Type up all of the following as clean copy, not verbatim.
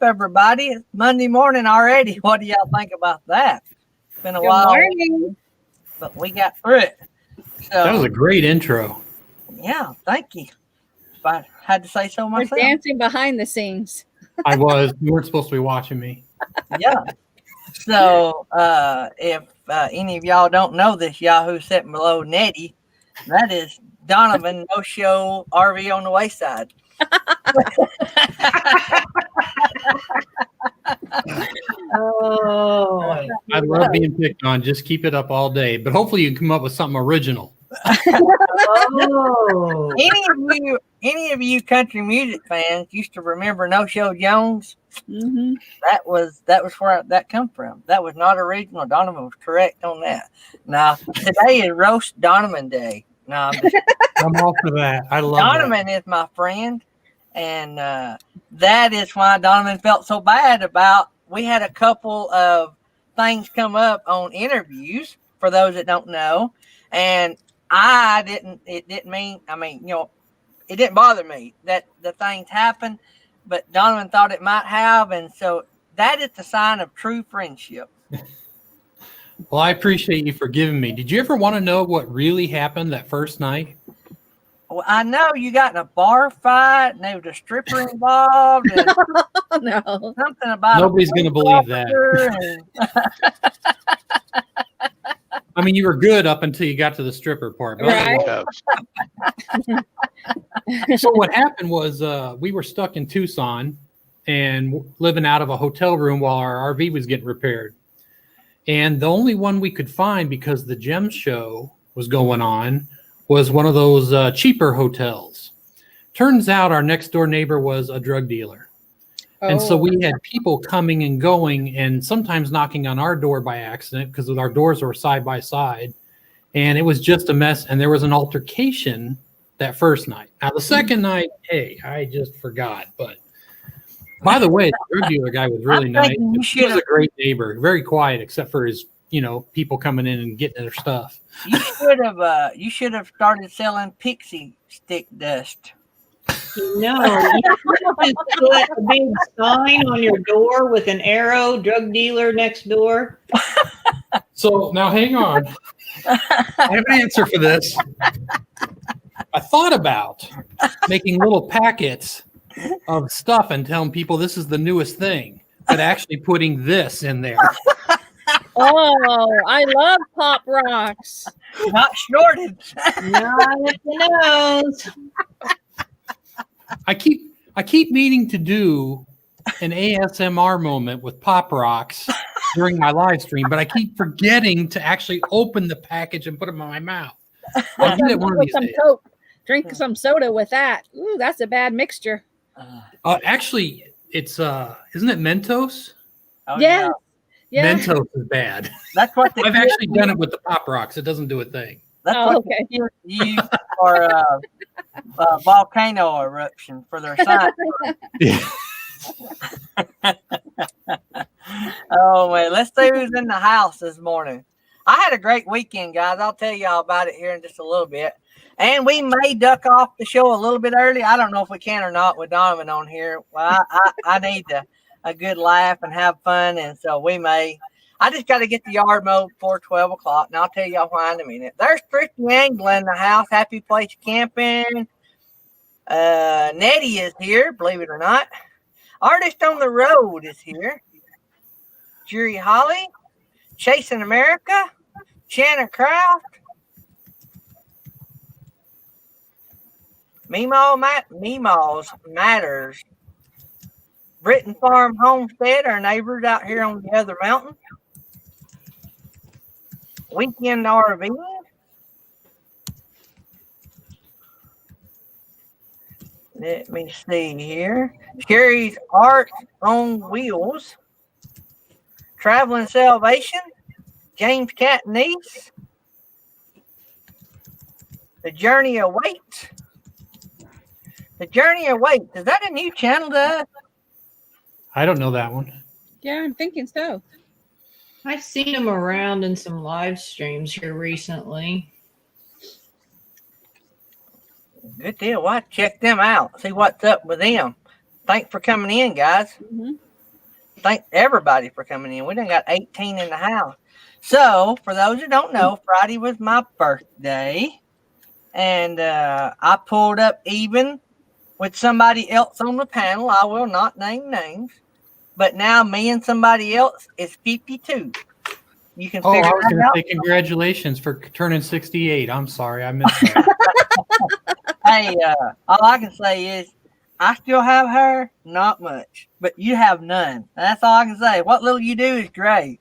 everybody? It's Monday morning already. What do y'all think about that? It's been a while, morning. but we got through it. So That was a great intro. yeah, thank you. If I had to say so We're myself. dancing behind the scenes. I was. You weren't supposed to be watching me. Yeah. So if any of y'all don't know this Yahoo sitting below Nettie, that is Donovan No Show RV on the Wayside. Oh, I love being picked on. Just keep it up all day. But hopefully you can come up with something original. oh. Any of you country music fans used to remember No Show Jones? Mm-hmm. That was where that come from. That was not original. Donovan was correct on that. Now today is Roast Donovan Day. No, I'm all for that. I love Donovan is my friend, and that is why Donovan felt so bad about. We had a couple of things come up on interviews for those that don't know, and I didn't. It didn't mean. I mean, it didn't bother me that the things happened, but Donovan thought it might have, and so that is the sign of true friendship. Well, I appreciate you forgiving me. Did you ever want to know what really happened that first night? Well, I know you got in a bar fight, and there was a stripper involved, and No. something about Nobody's going to believe that. I mean, you were good up until you got to the stripper part. But Right. So what happened was we were stuck in Tucson and living out of a hotel room while our RV was getting repaired. And the only one we could find, because the Gem Show was going on, was one of those cheaper hotels. Turns out our next door neighbor was a drug dealer. And so we had people coming and going and sometimes knocking on our door by accident because our doors were side by side. And it was just a mess. And there was an altercation that first night. Now, the second night, hey, I just forgot. But by the way, the drug dealer guy was really nice. He was a great neighbor, very quiet, except for his, people coming in and getting their stuff. You should have started selling pixie stick dust. No, you just put a big sign on your door with an arrow, drug dealer next door. So now hang on. I have an answer for this. I thought about making little packets of stuff and telling people this is the newest thing, but actually putting this in there. Oh, I love Pop Rocks. Not snorted. Not at the nose. I keep meaning to do an ASMR moment with Pop Rocks during my live stream, but I keep forgetting to actually open the package and put them in my mouth. I'll do it one of these days. Coke. Drink some soda with that. Ooh, that's a bad mixture. Actually, it's isn't it Mentos? Oh, Yeah. Yeah. Mentos is bad. That's what I've actually done it with the Pop Rocks. It doesn't do a thing. That's what okay. they use for volcano eruption for their science. Yeah. Oh man, let's see who's in the house this morning. I had a great weekend, guys. I'll tell y'all about it here in just a little bit. And we may duck off the show a little bit early. I don't know if we can or not with Donovan on here. Well, I need a good laugh and have fun, and so we may. I just got to get the yard mowed before 12 o'clock, and I'll tell y'all why in a minute. There's Thrifty Angler in the house. Happy place camping. Nettie is here, believe it or not. Artist on the Road is here. Jerry Holly. Chasing America. Shannon Craft. Meemaws Matters. Britton Farm Homestead, our neighbors out here on the other mountain. Weekend RV. Let me see here. Sherry's Art on Wheels. Traveling Salvation. James Catniece. The Journey Awaits. The Journey Awaits. Is that a new channel to us? I don't know that one. Yeah, I'm thinking so. I've seen them around in some live streams here recently. Good deal. Well, check them out. See what's up with them. Thanks for coming in, guys. Mm-hmm. thank everybody for coming in. We done got 18 in the house. So, for those who don't know, Friday was my birthday. And I pulled up even with somebody else on the panel. I will not name names. But now me and somebody else is 52. You can Oh, figure I was going that to out. say congratulations for turning 68. I'm sorry, I missed that. Hey, all I can say is I still have hair, not much, but you have none. That's all I can say. What little you do is great.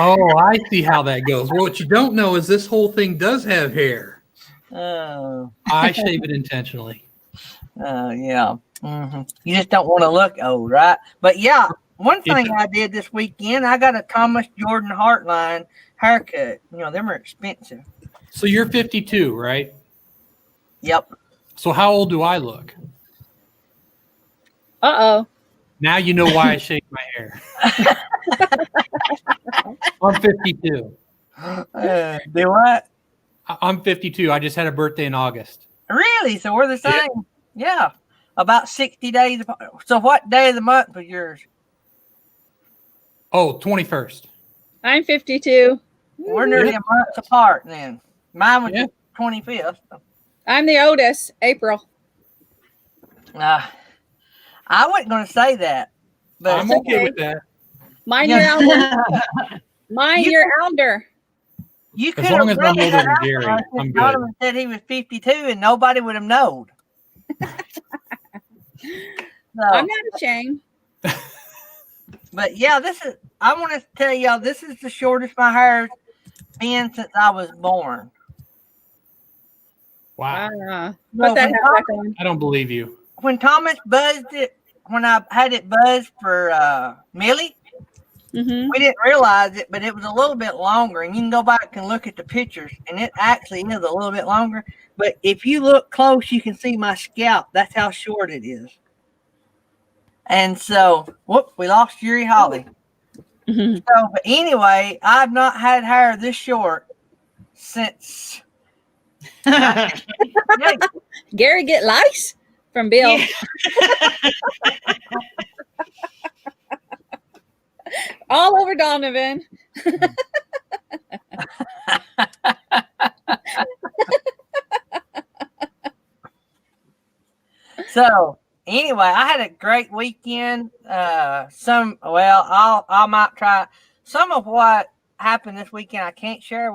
Oh, I see how that goes. Well, what you don't know is this whole thing does have hair. Oh, I shave it intentionally. yeah. You just don't want to look old, right? But yeah, one thing I did this weekend, I got a Thomas Jordan Heartline haircut. You know, them are expensive. So you're 52, right? Yep. So how old do I look? Uh-oh. Now you know why I shaved my hair. I'm 52. Do what? I'm 52. I just had a birthday in August. Really? So we're the same? Yeah. About 60 days apart. So what day of the month was yours? Oh, 21st. I'm 52. We're nearly a month apart then. Mine was the 25th. I'm the oldest, April. I wasn't going to say that. But I'm okay with that. Mine, you're elder. Mine, you're elder. You could As have long as I'm really older had than out Gary, there I'm if good. Donovan said he was 52 and nobody would have known. I'm not ashamed. But yeah, I want to tell y'all, this is the shortest my hair's been since I was born. Wow. Put that hat back on. I don't believe you. When Thomas buzzed it, when I had it buzzed for Millie, we didn't realize it, but it was a little bit longer. And you can go back and look at the pictures, and it actually is a little bit longer. But if you look close, you can see my scalp. That's how short it is. And so, we lost Yuri Holly. So, but anyway, I've not had hair this short since. Gary get lice from Bill. Yeah. All over Donovan. So anyway, I had a great weekend. I might try some of what happened this weekend. I can't share.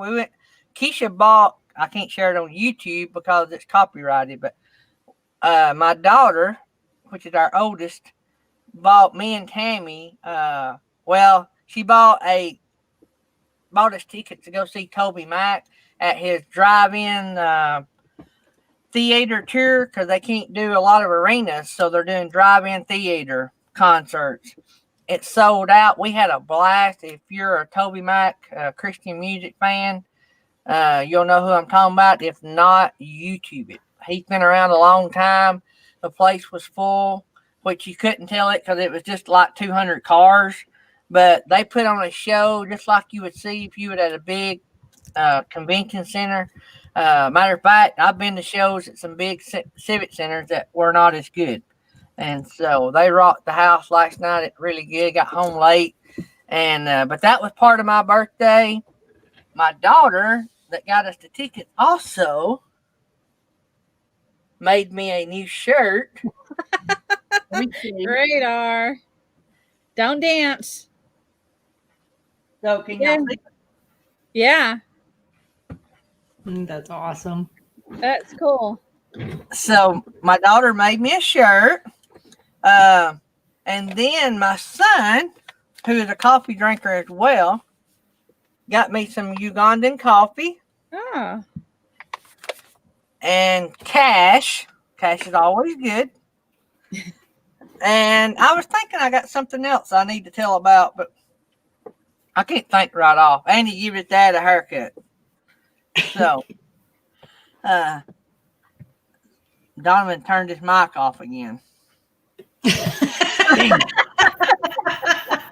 Keisha bought. I can't share it on YouTube because it's copyrighted. But my daughter, which is our oldest, bought me and Tammy. She bought us tickets to go see Toby Mac at his drive-in theater tour because they can't do a lot of arenas, so they're doing drive-in theater concerts. It sold out. We had a blast. If you're a Toby Mac Christian music fan, you'll know who I'm talking about. If not, YouTube it. He's been around a long time. The place was full, which you couldn't tell it because it was just like 200 cars. But they put on a show just like you would see if you were at a big convention center. Matter of fact, I've been to shows at some big civic centers that were not as good. And so they rocked the house last night. It really good. Got home late. And but that was part of my birthday. My daughter that got us the ticket also made me a new shirt. Radar. Don't dance. So can y'all see? Yeah. That's awesome. That's cool. So my daughter made me a shirt. And then my son, who is a coffee drinker as well, got me some Ugandan coffee. Oh. And cash. Cash is always good. And I was thinking I got something else I need to tell about, but I can't think right off. Andy give his dad a haircut. So, Donovan turned his mic off again.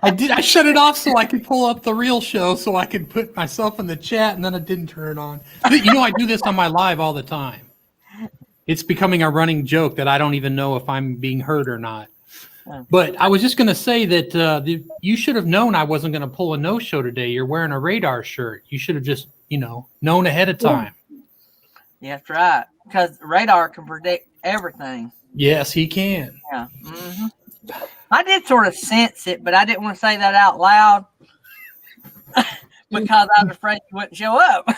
I did. I shut it off so I could pull up the real show so I could put myself in the chat, and then I didn't turn it on. You know, I do this on my live all the time. It's becoming a running joke that I don't even know if I'm being heard or not. But I was just going to say that you should have known I wasn't going to pull a no-show today. You're wearing a radar shirt. You should have just, known ahead of time. Yeah, that's right. Because radar can predict everything. Yes, he can. Yeah. I did sort of sense it, but I didn't want to say that out loud because I was afraid you wouldn't show up.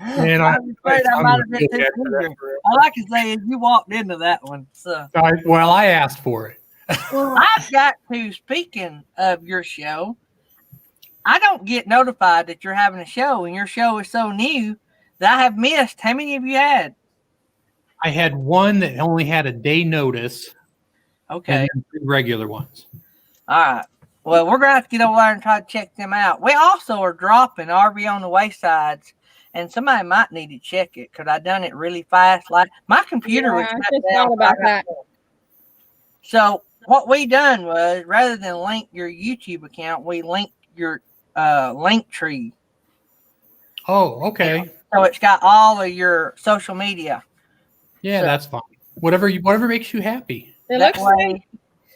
Man, I'm afraid I might have been too eager. All I can say is you walked into that one. So. I asked for it. I've got to, speaking of your show, I don't get notified that you're having a show, and your show is so new that I have missed. How many have you had? I had one that only had a day notice. Okay. And then 2 regular ones. All right. Well, we're going to have to get over there and try to check them out. We also are dropping RV on the Waysides, and somebody might need to check it because I done it really fast. Like my computer was shut just down. thought about that. So what we done was, rather than link your YouTube account, we linked your link tree. Oh, okay. So it's got all of your social media. Yeah, that's fine. Whatever makes you happy. It looks like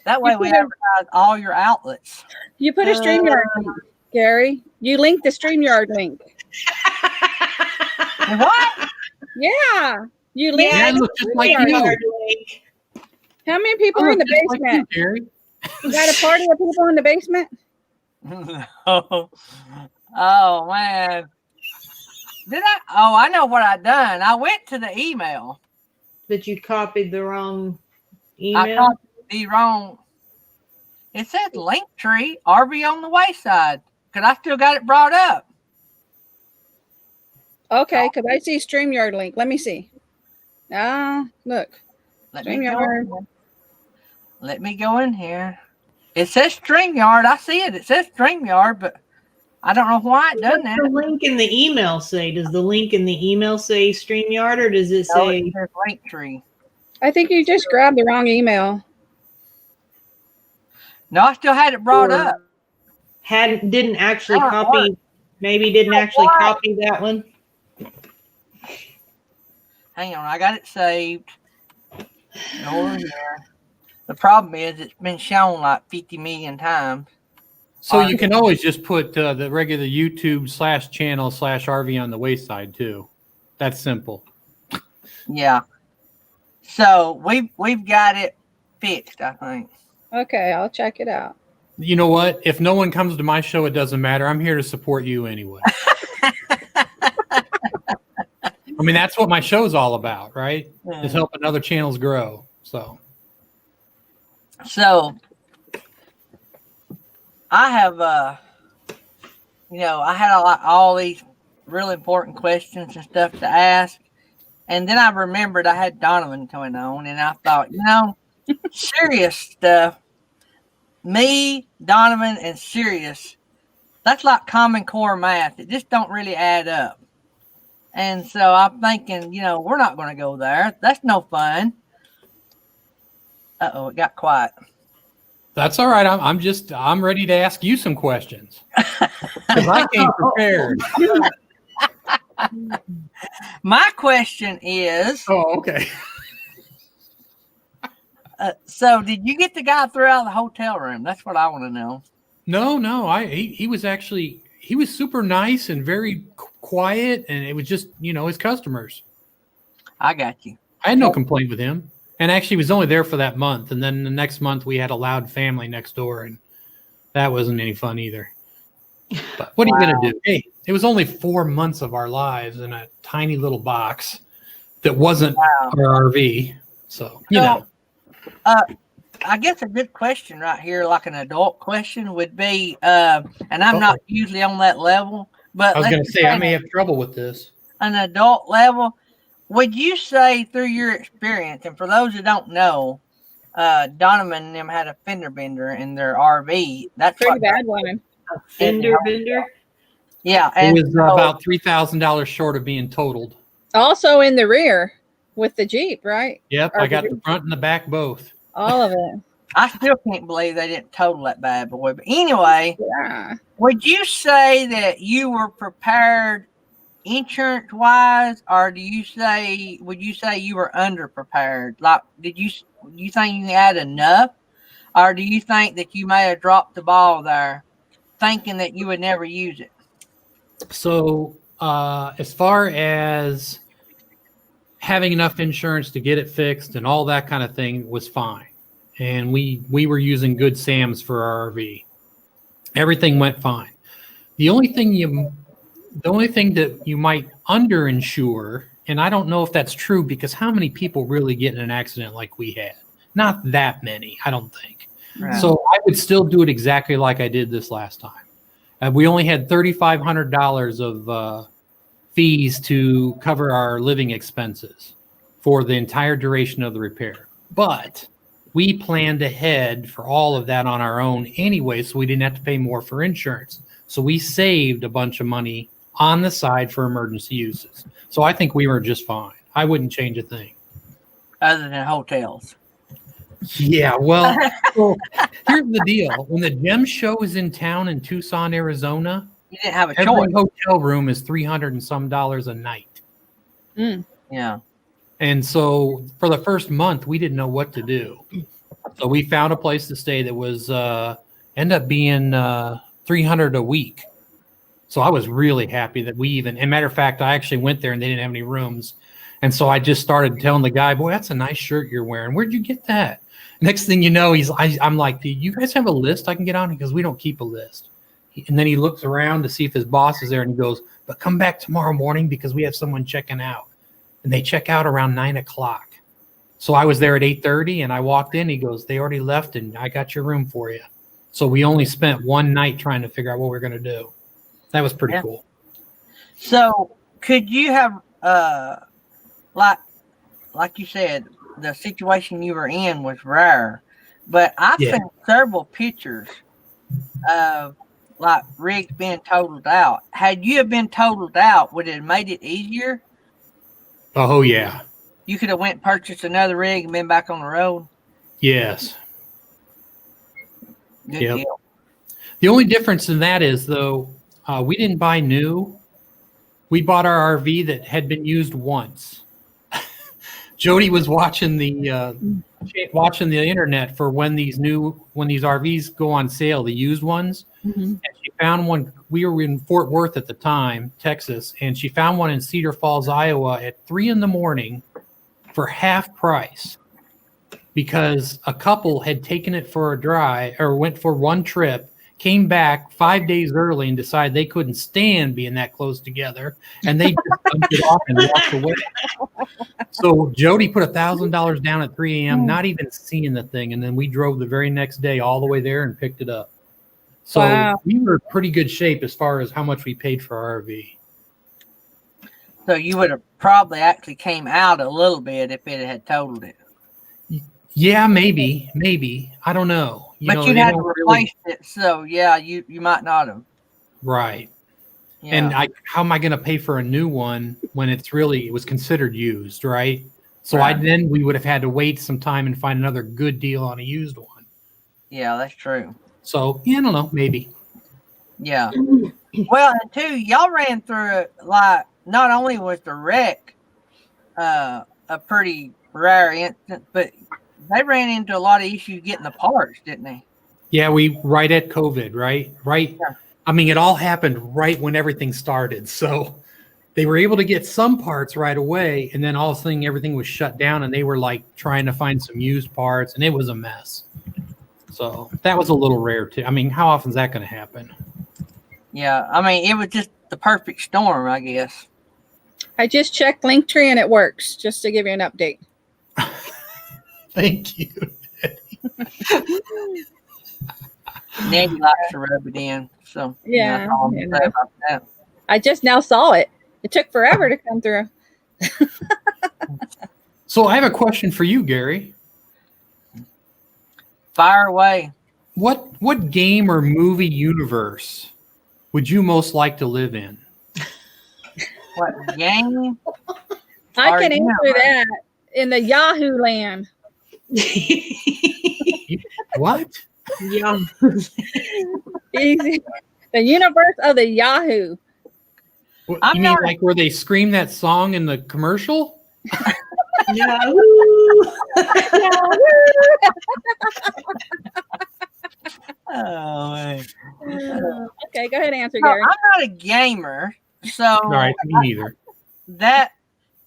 That way we advertise all your outlets. you put a StreamYard link, Gary. You linked the StreamYard link. What? Yeah. You linked Yeah, it the looks just like StreamYard. you. How many people are in the Just like basement? you, Gary. You got a party of people in the basement? Oh man. Did I? Oh, I know what I done. I went to the email. But you copied the wrong I email. copied the wrong. It said link tree RV on the Wayside. Cause I still got it brought up. Okay, because I see StreamYard link. Let me see. Look. Let me go StreamYard. in here. Let me go in here. It says StreamYard. I see it. It says StreamYard, but I don't know why it doesn't. What does the link in the email say? Does the link in the email say StreamYard, or does it No, say? it says link tree. I think you just grabbed the wrong email. No, I still had it brought up. Didn't actually Oh, copy? what? Maybe didn't actually what? copy that one. Hang on, I got it saved. Over here. The problem is it's been shown like 50 million times. So you can always just put the regular YouTube /channel /RV on the Wayside too. That's simple. Yeah. So we've got it fixed, I think. Okay, I'll check it out. You know what? If no one comes to my show, it doesn't matter. I'm here to support you anyway. I mean, that's what my show's all about, right? Is helping other channels grow. So I have, I had all these really important questions and stuff to ask. And then I remembered I had Donovan coming on, and I thought, serious stuff. Me, Donovan, and serious. That's like Common Core math. It just don't really add up. And so I'm thinking, we're not going to go there. That's no fun. Uh-oh, it got quiet. that's all right. I'm ready to ask you some questions because I came prepared. My question is. Oh, okay. So did you get the guy through out of the hotel room? That's what I want to know. No. He was super nice and very quiet, and it was just his customers. I got you. I had no complaint with him, and actually he was only there for that month, and then the next month we had a loud family next door, and that wasn't any fun either. But what are you gonna do? Hey, it was only 4 months of our lives in a tiny little box that wasn't our RV, so I guess a good question right here, like an adult question, would be, and I'm not usually on that level, but I was going to say I may have trouble with this. An adult level, would you say through your experience, and for those who don't know, Donovan and them had a fender bender in their RV. That's pretty bad one. Fender bender? Yeah. And it was about $3,000 short of being totaled. Also in the rear with the Jeep, right? Yep, I got the front and the back both. All of it. I still can't believe they didn't total that bad boy. But anyway, Yeah. would you say that you were prepared insurance wise, or would you say you were underprepared? Like, do you think you had enough, or do you think that you may have dropped the ball there, thinking that you would never use it? So, as far as having enough insurance to get it fixed and all that kind of thing was fine. And we were using Good Sam's for our RV. Everything went fine. The only thing that you might underinsure, and I don't know if that's true, because how many people really get in an accident like we had? Not that many, I don't think. Right. So I would still do it exactly like I did this last time. We only had $3,500 of fees to cover our living expenses for the entire duration of the repair. But we planned ahead for all of that on our own anyway, so we didn't have to pay more for insurance. So we saved a bunch of money on the side for emergency uses. So I think we were just fine. I wouldn't change a thing. Other than hotels. Yeah, well, so here's the deal. When the Gem Show is in town in Tucson, Arizona, You didn't have a every choice. hotel room is $300 and some a night. Yeah. And so for the first month, we didn't know what to do. So we found a place to stay that was ended up being $300 a week. So I was really happy that we even, and matter of fact, I actually went there and they didn't have any rooms. And so I just started telling the guy, boy, that's a nice shirt you're wearing. Where'd you get that? Next thing you know, I'm like, do you guys have a list I can get on? Because we don't keep a list. And then he looks around to see if his boss is there and he goes, but come back tomorrow morning because we have someone checking out. And they check out around 9 o'clock. So I was there at 8:30 and I walked in. He goes, they already left and I got your room for you. So we only spent one night trying to figure out what we're going to do. That was pretty cool. So could you have, like you said, the situation you were in was rare, but I've seen several pictures of like rigs being totaled out. Had you have been totaled out, would it have made it easier? Oh, yeah. You could have went and purchased another rig and been back on the road. Yes. Good deal. The only difference in that is, though, we didn't buy new. We bought our RV that had been used once. Jody was watching the internet for when these RVs go on sale, the used ones. Mm-hmm. And she found one. We were in Fort Worth at the time, Texas, and she found one in Cedar Falls, Iowa at 3 a.m. for half price because a couple had taken it for a drive or went for one trip, came back 5 days early and decided they couldn't stand being that close together, and they just dumped it off and walked away. So Jody put $1,000 down at 3 a.m., not even seeing the thing, and then we drove the very next day all the way there and picked it up. So we were in pretty good shape as far as how much we paid for our RV. So you would have probably actually came out a little bit if it had totaled it. Yeah, maybe. I don't know. But you had to replace it, so yeah, you might not have. Right. Yeah. And how am I going to pay for a new one when it was considered used, right? So then we would have had to wait some time and find another good deal on a used one. Yeah, that's true. So, yeah, I don't know, maybe. Yeah. Well, and two, y'all ran through it like not only was the wreck a pretty rare instance, but they ran into a lot of issues getting the parts, didn't they? Yeah, right at COVID, right? Right. Yeah. I mean, it all happened right when everything started. So they were able to get some parts right away, and then all of a sudden everything was shut down, and they were like trying to find some used parts, and it was a mess. So that was a little rare too. I mean, how often is that going to happen? Yeah, I mean, it was just the perfect storm, I guess. I just checked Linktree and it works, just to give you an update. Thank you. Nancy likes to rub it in, so yeah. About that. I just now saw it. It took forever to come through. So I have a question for you, Gary. Fire away. What game or movie universe would you most like to live in? What game? I can answer that in the Yahoo land. What? Yeah. Easy. The universe of the Yahoo. I'm You mean not- like where they scream that song in the commercial? Yahoo! Oh, man. Okay, go ahead and answer, No, Gary. I'm not a gamer, so All right, me neither. that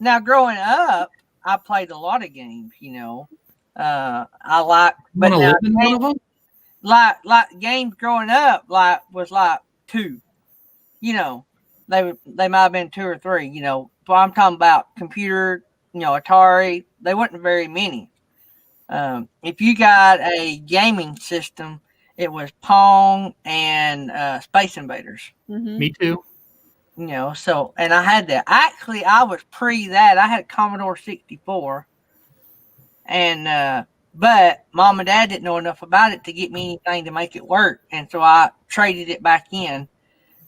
now growing up, I played a lot of games. I like, but Want to now live in one of them? like games growing up, was like two. They might have been 2 or 3. But I'm talking about computer. Atari. They wasn't very many. If you got a gaming system, it was Pong and Space Invaders. Mhm. Me too. So, and I had that. Actually, I was pre that. I had a Commodore 64. And, but Mom and Dad didn't know enough about it to get me anything to make it work. And so I traded it back in.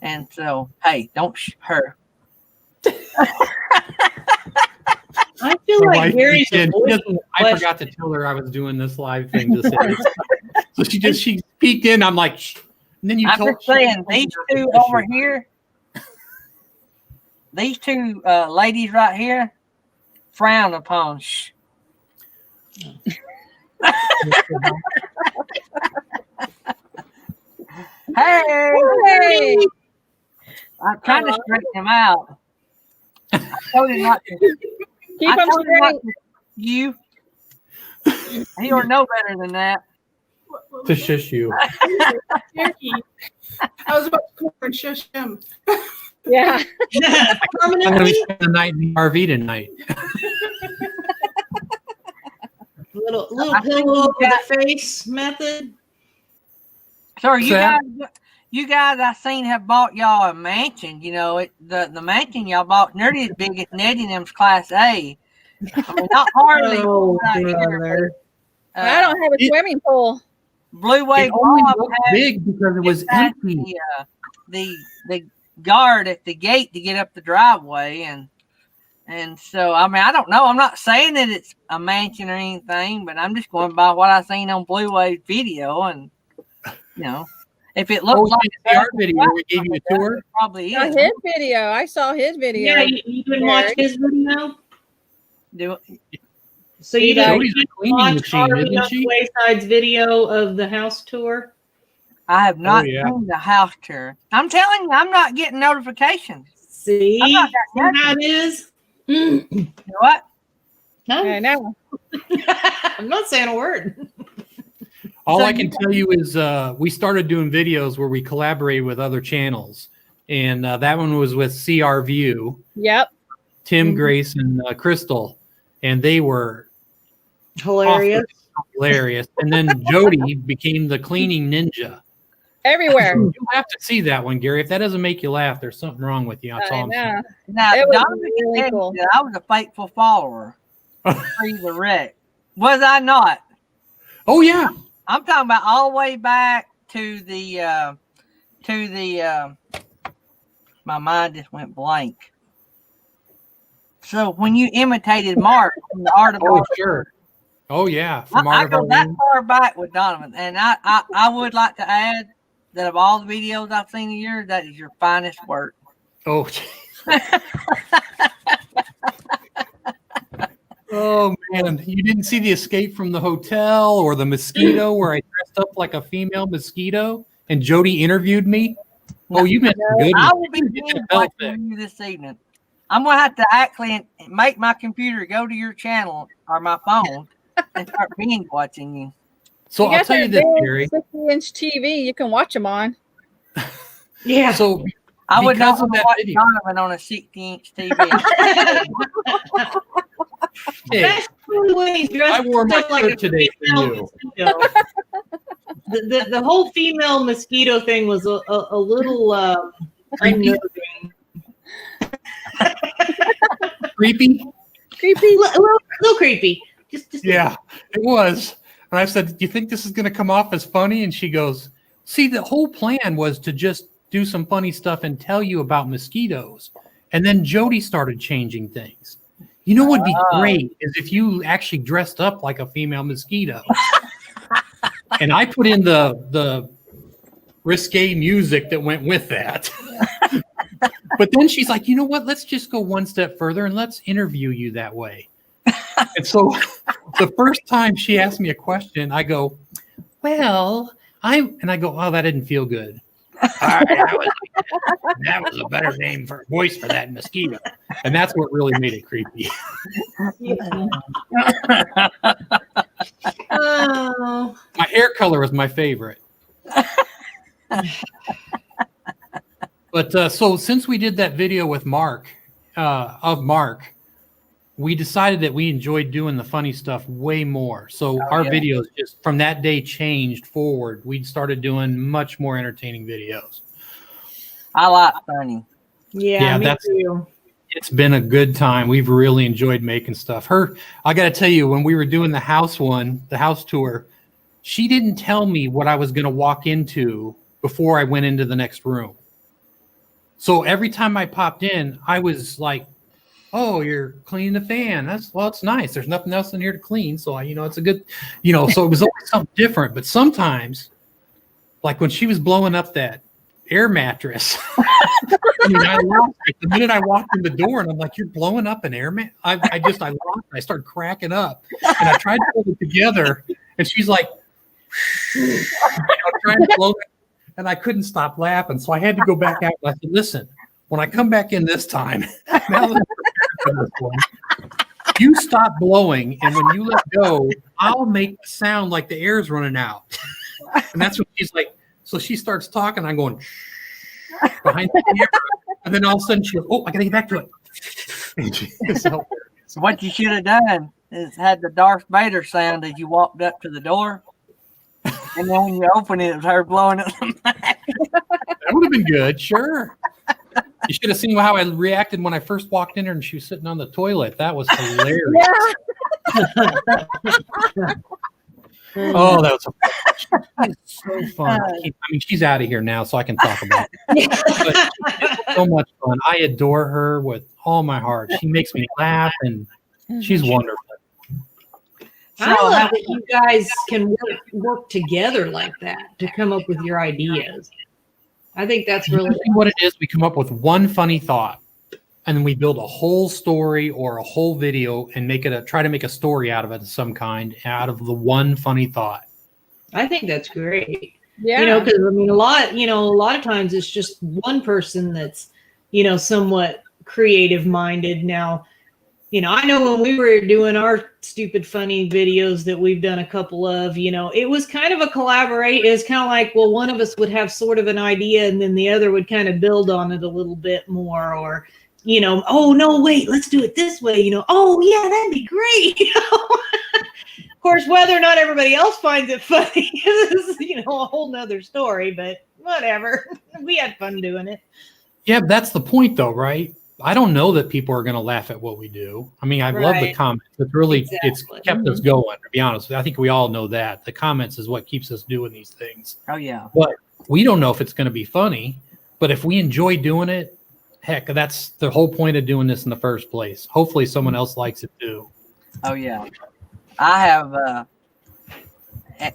And so, hey, don't her. I feel My like wife Gary's peeked in. avoiding the I question. forgot to tell her I was doing this live thing. So she peeked in. I'm like, shh. And then you I'm told just saying, these two over here, these two ladies right here, frown upon. Shh. Hey, I'm trying to straighten him out. I told him not to. Keep I them told him not straight. to. You. He ought to know better than that. to shush you. Cherokee. I was about to come over and shush him. Yeah. I'm going to Permanently? be spending the night in the RV tonight. Little I think pillow you over got- the face method. So you Sam? guys, I seen have bought y'all a mansion. The mansion y'all bought nearly as big as Nettie and them's Class A. I mean, not hardly. Oh, right here, brother. I don't have a swimming pool. Blue Wave It only Bob looked had big because it was just had empty. the guard at the gate to get up the driveway, and so I mean I don't know. I'm not saying that it's a mansion or anything, but I'm just going by what I seen on Blue Wave video, and if it looks Oh, like the art video where we gave you a tour? it probably Saw is. his video. I saw his video. Yeah, you didn't watch his video? Do So you didn't Jody's a cleaning watch machine, RV isn't On she? The Wayside's video of the house tour? I have not yeah. seen the house tour. I'm telling you, I'm not getting notifications. See? I'm not See that how it is? You know what? I No, know. I'm not saying a word. All So I can tell you is we started doing videos where we collaborated with other channels. And that one was with CR View, Yep. Tim, Mm-hmm. Grace, and Crystal. And they were Hilarious. hilarious. And then Jody became the cleaning ninja. Everywhere. You have to see that one, Gary. If that doesn't make you laugh, there's something wrong with you. That's I all I'm saying. know. Now, It was Donovan really said cool. that I was a faithful follower. Free the wreck. Was I not? Oh, yeah. I'm talking about all the way back to my mind just went blank. So when you imitated Mark from the Art of Oh, Art, sure. Oh, yeah. From I Art of go Our that Own. far back with Donovan, and I would like to add that of all the videos I've seen of yours, that is your finest work. Oh, oh, man. You didn't see the escape from the hotel or the mosquito where I dressed up like a female mosquito and Jody interviewed me? Oh, you missed a good I one. will be You did a binge belt watching you this evening. I'm gonna have to actually make my computer go to your channel or my phone and start binge watching you. So You I'll got tell you that this, big Gary. 60-inch TV you can watch them on. Yeah. So I would not Because of want to that watch video. Donovan on a 60-inch TV. hey, Especially when he's dressed I wore my up like shirt a today for female you. mosquito. The whole female mosquito thing was a little Creepy? unnerving. Creepy? Creepy. A little creepy. Just Yeah, it was. And I said, do you think this is going to come off as funny? And she goes, see, the whole plan was to just do some funny stuff and tell you about mosquitoes. And then Jody started changing things. You know what would be great is if you actually dressed up like a female mosquito. And I put in the risque music that went with that. But then she's like, you know what? Let's just go one step further and let's interview you that way. And so the first time she asked me a question, I go, well, I go, oh, that didn't feel good. All right, that was a better name for voice for that mosquito. And that's what really made it creepy. Oh. My hair color was my favorite. But so since we did that video with Mark, we decided that we enjoyed doing the funny stuff way more. So our videos just from that day changed forward. We started doing much more entertaining videos. I like funny. Yeah, me too. It's been a good time. We've really enjoyed making stuff. I got to tell you, when we were doing the house tour, she didn't tell me what I was going to walk into before I went into the next room. So every time I popped in, I was like, oh, you're cleaning the fan. It's nice. There's nothing else in here to clean. So, it's a good, so it was always something different. But sometimes, like when she was blowing up that air mattress, I lost it. The minute I walked in the door and I'm like, you're blowing up an air mat? I lost it. I started cracking up and I tried to hold it together and she's like, trying to blow it. And I couldn't stop laughing. So I had to go back out. And I said, listen, when I come back in this time, now that you stop blowing, and when you let go, I'll make the sound like the air's running out. And that's what she's like. So she starts talking. I'm going behind the camera, and then all of a sudden she goes, "Oh, I gotta get back to it." So what you should have done is had the Darth Vader sound as you walked up to the door, and then when you open it, it was her blowing up the mat. That would have been good, sure. You should have seen how I reacted when I first walked in her and she was sitting on the toilet. That was hilarious. Oh, that was so fun. She's out of here now, so I can talk about it. But so much fun. I adore her with all my heart. She makes me laugh, and she's wonderful. I love that you guys can work together like that to come up with your ideas. I think that's really what it is. We come up with one funny thought, and then we build a whole story or a whole video and try to make a story out of it of some kind, out of the one funny thought. I think that's great. Yeah. Because a lot of times it's just one person that's, somewhat creative minded. Now, I know when we were doing our stupid funny videos that we've done a couple of, it was kind of a collaborate. It was kind of like, well, one of us would have sort of an idea and then the other would kind of build on it a little bit more, or, oh no, wait, let's do it this way. Oh yeah, that'd be great. Of course, whether or not everybody else finds it funny is, a whole nother story, but whatever. We had fun doing it. Yeah, that's the point though, right? I don't know that people are going to laugh at what we do. I mean, I love the comments. It's really, it's kept us going, to be honest. I think we all know that. The comments is what keeps us doing these things. Oh, yeah. But we don't know if it's going to be funny. But if we enjoy doing it, heck, that's the whole point of doing this in the first place. Hopefully someone else likes it too. Oh, yeah. I have,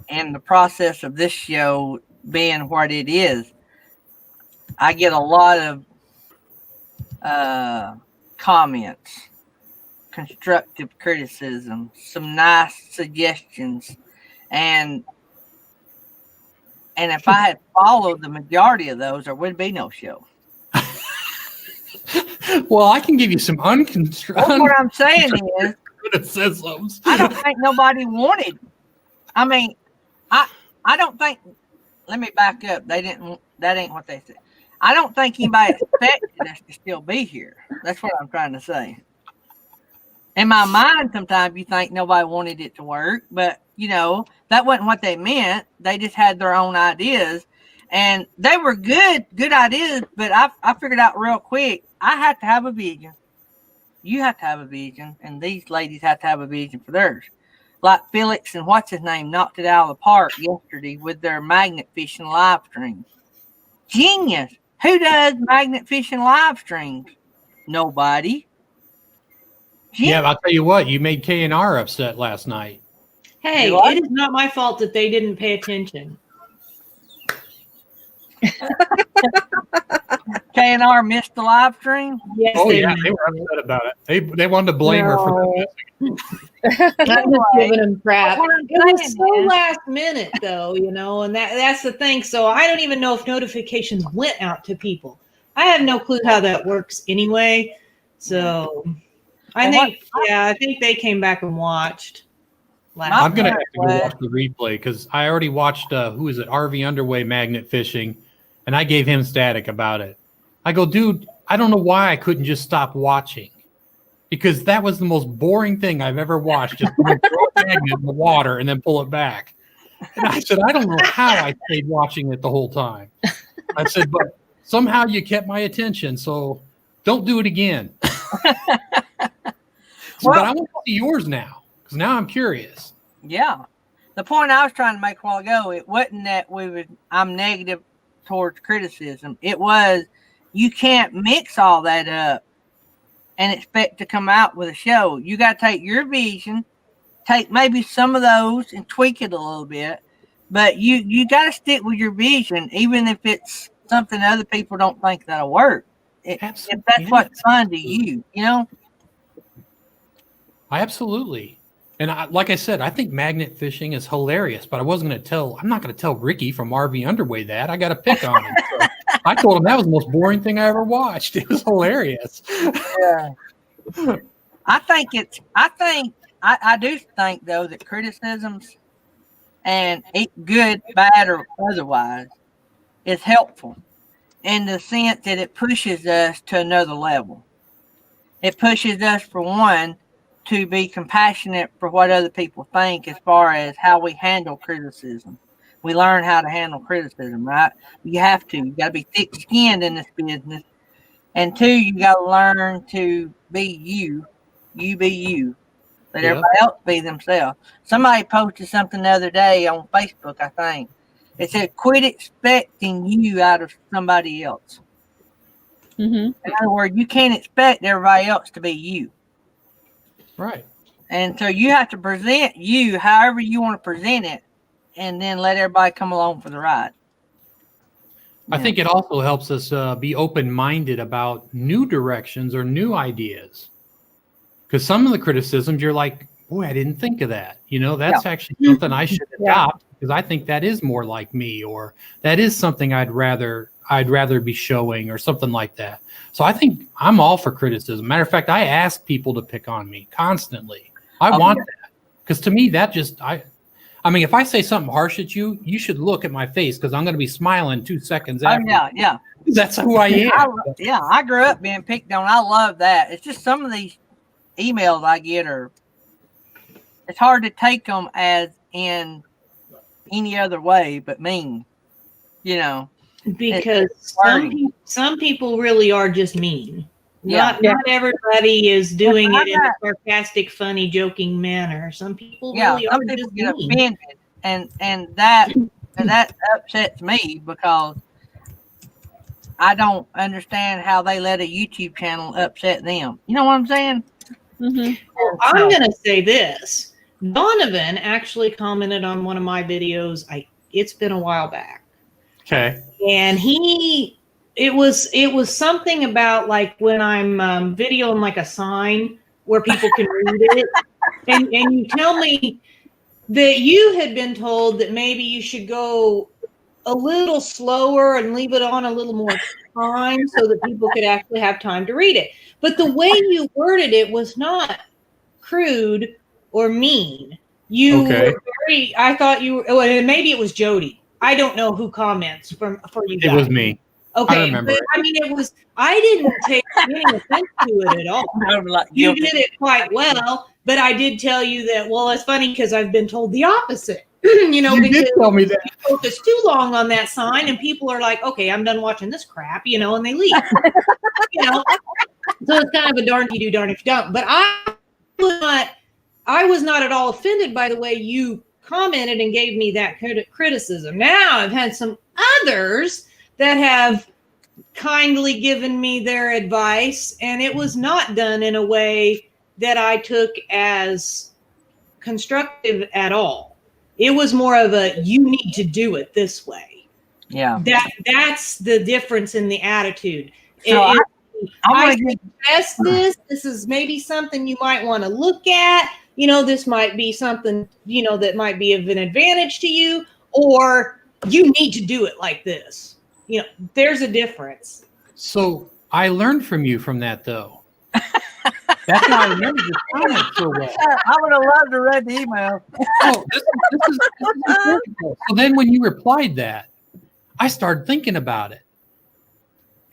in the process of this show being what it is, I get a lot of comments, constructive criticism, some nice suggestions, and if I had followed the majority of those, there would be no show. Well, I can give you some unconstructed. What I'm saying is, criticisms. I don't think nobody wanted. I mean, I don't think. Let me back up. They didn't. That ain't what they said. I don't think anybody expected us to still be here. That's what I'm trying to say. In my mind, sometimes you think nobody wanted it to work, but that wasn't what they meant. They just had their own ideas, and they were good ideas. But I figured out real quick, I had to have a vision. You have to have a vision, and these ladies have to have a vision for theirs. Like Felix and what's his name knocked it out of the park yesterday with their magnet fishing live stream. Genius. Who does magnet fishing live streams? Nobody. Yeah, I'll tell you what, you made K&R upset last night. Hey, it is not my fault that they didn't pay attention. KNR missed the live stream. Yes, Oh they yeah, did. they were upset about it. They wanted to blame her for that. I'm just giving them crap. What I'm It was saying so is- last minute, though, and that's the thing. So I don't even know if notifications went out to people. I have no clue how that works anyway. So I think they came back and watched. I'm gonna have to go What? watch the replay because I already watched who is it, RV Underway magnet fishing, and I gave him static about it. I go, dude, I don't know why I couldn't just stop watching. Because that was the most boring thing I've ever watched. Just throw a magnet in the water and then pull it back. And I said, I don't know how I stayed watching it the whole time. I said, but somehow you kept my attention, so don't do it again. But I want to see yours now, because now I'm curious. Yeah. The point I was trying to make a while ago, it wasn't that I'm negative towards criticism. It was you can't mix all that up and expect to come out with a show. You got to take your vision, take maybe some of those and tweak it a little bit, but you got to stick with your vision, even if it's something other people don't think that'll work. If that's what's fun to you, Absolutely. And like I said, I think magnet fishing is hilarious, but I'm not going to tell Ricky from RV Underway that. I got to pick on him. So I told him that was the most boring thing I ever watched. It was hilarious. Yeah. I do think though that criticisms and good, bad, or otherwise is helpful in the sense that it pushes us to another level. It pushes us, for one, to be compassionate for what other people think as far as how we handle criticism. We learn how to handle criticism, right? You have to. You got to be thick-skinned in this business. And two, you got to learn to be you. You be you. Let everybody else be themselves. Somebody posted something the other day on Facebook, I think. It said, quit expecting you out of somebody else. Mm-hmm. In other words, you can't expect everybody else to be you. Right. And so you have to present you however you want to present it, and then let everybody come along for the ride. I think it also helps us be open-minded about new directions or new ideas. Because some of the criticisms, you're like, boy, I didn't think of that. That's actually something I should adopt because I think that is more like me, or that is something I'd rather be showing, or something like that. So I think I'm all for criticism. Matter of fact, I ask people to pick on me constantly. I want that because to me, that just I mean, if I say something harsh at you, you should look at my face because I'm going to be smiling 2 seconds after. Yeah. That's who I am. I grew up being picked on. I love that. It's just some of these emails I get it's hard to take them as in any other way but mean, Because some people really are just mean. Yeah. Not everybody is doing it in a sarcastic, funny, joking manner. Some people really some are people just get mean. offended, and that upsets me because I don't understand how they let a YouTube channel upset them. You know what I'm saying? Mm-hmm. Well, I'm going to say this. Donovan actually commented on one of my videos. It's been a while back. Okay. And it was something about like when I'm videoing like a sign where people can read it. And you tell me that you had been told that maybe you should go a little slower and leave it on a little more time so that people could actually have time to read it. But the way you worded it was not crude or mean. You were I thought you were, and maybe it was Jody. I don't know who comments for you guys. It was me. Okay. I remember. I mean, I didn't take any offense to it at all. You did it quite well, but I did tell you that, well, it's funny because I've been told the opposite. You did tell me that. You focus too long on that sign and people are like, okay, I'm done watching this crap, and they leave. So it's kind of a darn if you do, darn if you don't. But I was not at all offended by the way you commented and gave me that criticism. Now I've had some others that have kindly given me their advice, and it was not done in a way that I took as constructive at all. It was more of a, you need to do it this way. Yeah. That's the difference in the attitude. So I suggest this. This is maybe something you might want to look at. This might be something, that might be of an advantage to you, or you need to do it like this. There's a difference. So I learned from you from that, though. That's why I remember the comment so well. I would have loved to read the email. Oh, this is important. So then when you replied that, I started thinking about it.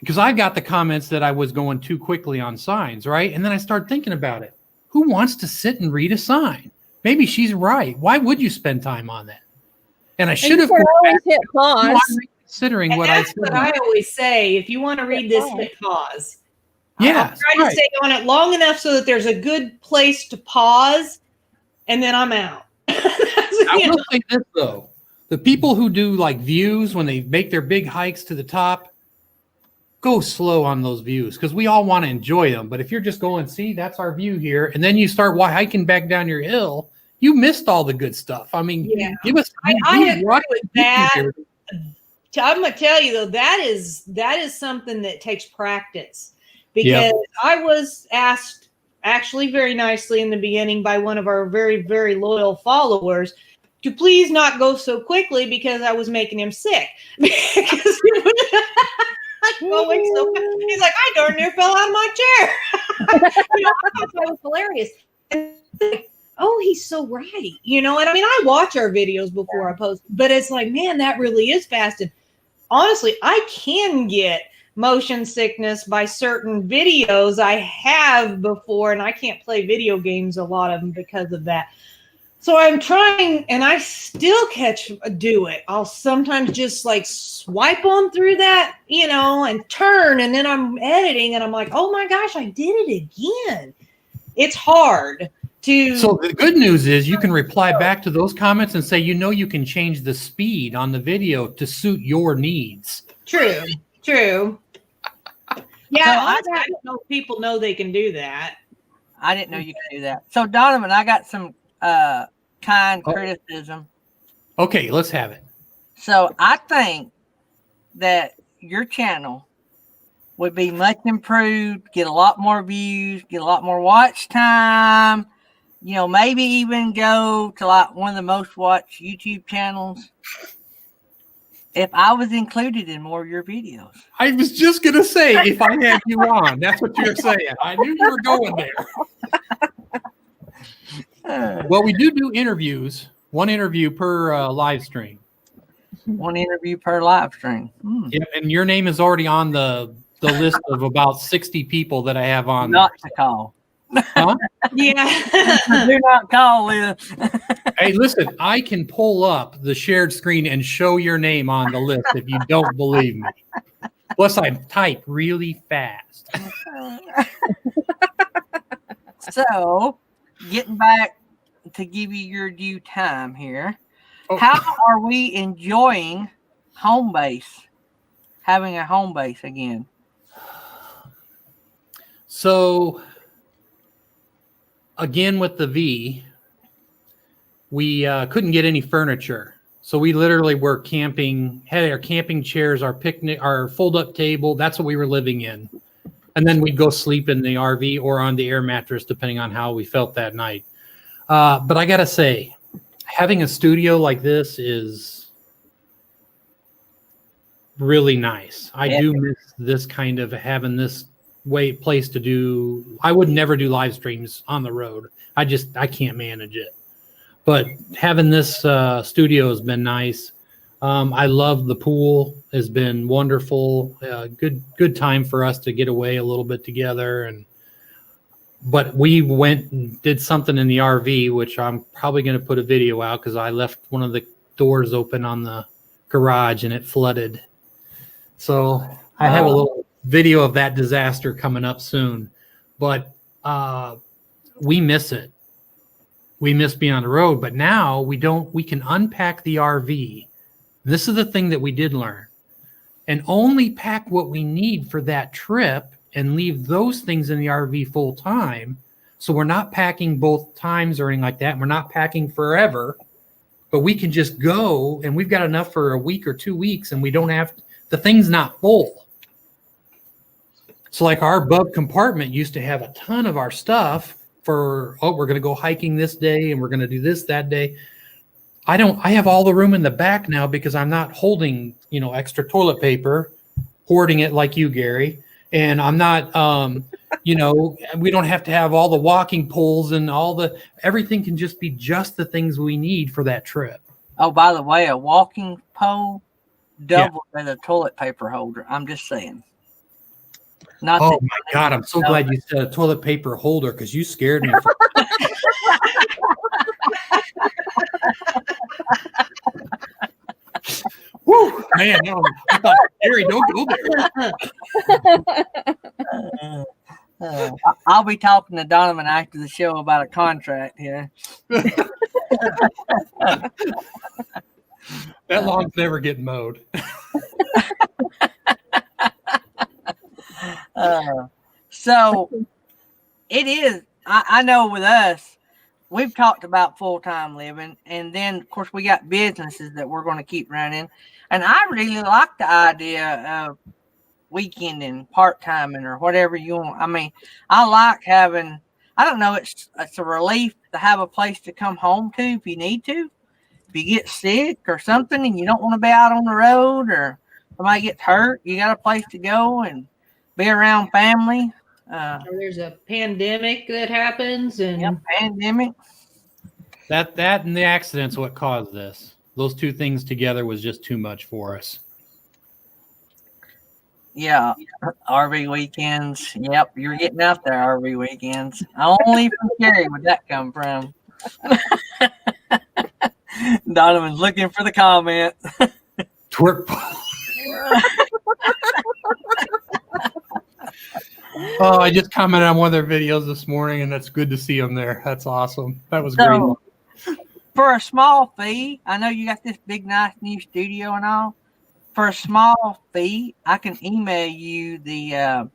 Because I got the comments that I was going too quickly on signs, right? And then I started thinking about it. Who wants to sit and read a sign? Maybe she's right. Why would you spend time on that? And I should have always hit pause. Considering And what I that's said. what I always say. If you want to read this, hit pause. Yeah, I'll try to stay on it long enough so that there's a good place to pause, and then I'm out. I will say this, though. The people who do like views when they make their big hikes to the top, go slow on those views because we all want to enjoy them. But if you're just going, see, that's our view here, and then you start hiking back down your hill, you missed all the good stuff. I mean, give us. I agree with that. I'm gonna tell you though, that is something that takes practice, because I was asked actually very nicely in the beginning by one of our very, very loyal followers to please not go so quickly because I was making him sick. Because going so fast. He's like, I darn near fell out of my chair. I thought that was hilarious. And oh, he's so right. And I mean, I watch our videos before I post, but it's like, man, that really is fast. And honestly, I can get motion sickness by certain videos I have before, and I can't play video games, a lot of them, because of that. So I'm trying, and I still do it. I'll sometimes just like swipe on through that, and turn, and then I'm editing, and I'm like, oh my gosh, I did it again. It's hard to. So the good news is you can reply back to those comments and say, you can change the speed on the video to suit your needs. True. Yeah, I don't know if people know they can do that. I didn't know you could do that. So Donovan, I got some kind criticism. Okay, let's have it. So I think that your channel would be much improved, get a lot more views, get a lot more watch time, maybe even go to like one of the most watched YouTube channels if I was included in more of your videos. I was just going to say, if I had you on, that's what you're saying. I knew you were going there. Well, we do interviews, one interview per live stream. One interview per live stream. Yeah, and your name is already on the list of about 60 people that I have on. Not to call. Huh? Yeah. Do not call, Liz. Hey, listen, I can pull up the shared screen and show your name on the list if you don't believe me. Plus, I type really fast. So, getting back to give you your due time here. Oh. How are we enjoying home base? Having a home base again? So, again with the V, we couldn't get any furniture. So we literally were camping, had our camping chairs, our picnic, our fold-up table. That's what we were living in. And then we'd go sleep in the RV or on the air mattress, depending on how we felt that night. But I got to say, having a studio like this is really nice. I do miss this kind of having this place to do. I would never do live streams on the road. I can't manage it. But having this studio has been nice. I love the pool. Has been wonderful. Good time for us to get away a little bit together. But we went and did something in the RV, which I'm probably going to put a video out because I left one of the doors open on the garage and it flooded. So I have a little video of that disaster coming up soon. But we miss it. We miss being on the road, but now we can unpack the RV. This is the thing that we did learn, and only pack what we need for that trip and leave those things in the RV full time. So we're not packing both times or anything like that. We're not packing forever. but we can just go and we've got enough for a week or 2 weeks, and we don't have the thing's not full. So like our above compartment used to have a ton of our stuff for, we're going to go hiking this day and we're going to do this that day. I have all the room in the back now because I'm not holding, extra toilet paper, hoarding it like you, Gary. And I'm not, we don't have to have all the walking poles and everything can just be just the things we need for that trip. Oh, by the way, a walking pole doubles as a toilet paper holder. I'm just saying. Not oh my God, I'm so glad you said a toilet paper holder because you scared me. Woo, man, no, I thought, Gary, don't go there. I'll be talking to Donovan after the show about a contract here. That lawn's never getting mowed. So it is. I know with us, we've talked about full-time living, and then of course we got businesses that we're going to keep running. And I really like the idea of weekending, part-timing, or whatever you want. I mean, I like having, I don't know, it's a relief to have a place to come home to if you need to. If you get sick or something and you don't want to be out on the road, or somebody gets hurt, you got a place to go and be around family. Or there's a pandemic that happens, and pandemic. That and the accident's what caused this. Those two things together was just too much for us. Yeah, RV weekends. Yep, you're getting out there, RV weekends. Only from Kerry would that come from. Donovan's looking for the comment. Twerk. Oh, I just commented on one of their videos this morning, and that's good to see them there. That's awesome. That was great. For a small fee, I know you got this big, nice new studio and all. For a small fee, I can email you the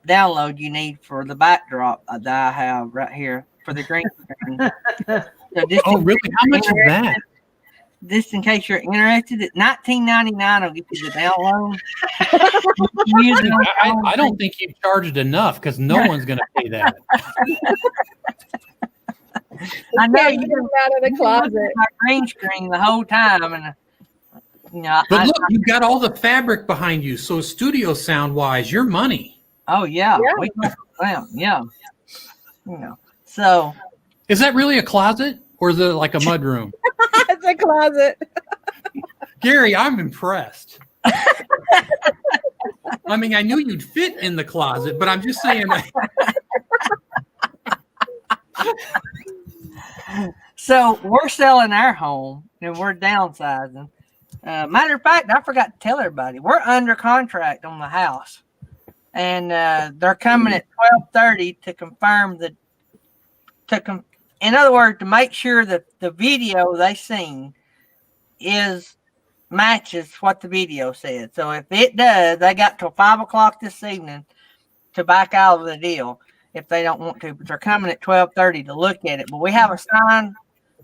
download you need for the backdrop that I have right here for the green screen. Oh, really? How much is that? Just in case you're interested, at $19.99 will get you the download. I don't think you charged enough because no one's going to pay that. I know you get out of the closet. My green screen the whole time, and but look, you've got all the fabric behind you, so studio sound wise, your money. Oh yeah, So, is that really a closet or is it like a mud room? It's a closet. Gary, I'm impressed. I mean, I knew you'd fit in the closet, but I'm just saying. So we're selling our home and we're downsizing. Matter of fact, I forgot to tell everybody we're under contract on the house, and they're coming at 12:30 to confirm in other words, to make sure that the video they seen matches what the video said. So if it does, they got till 5:00 this evening to back out of the deal if they don't want to. But they're coming at 12:30 to look at it. But we have a signed,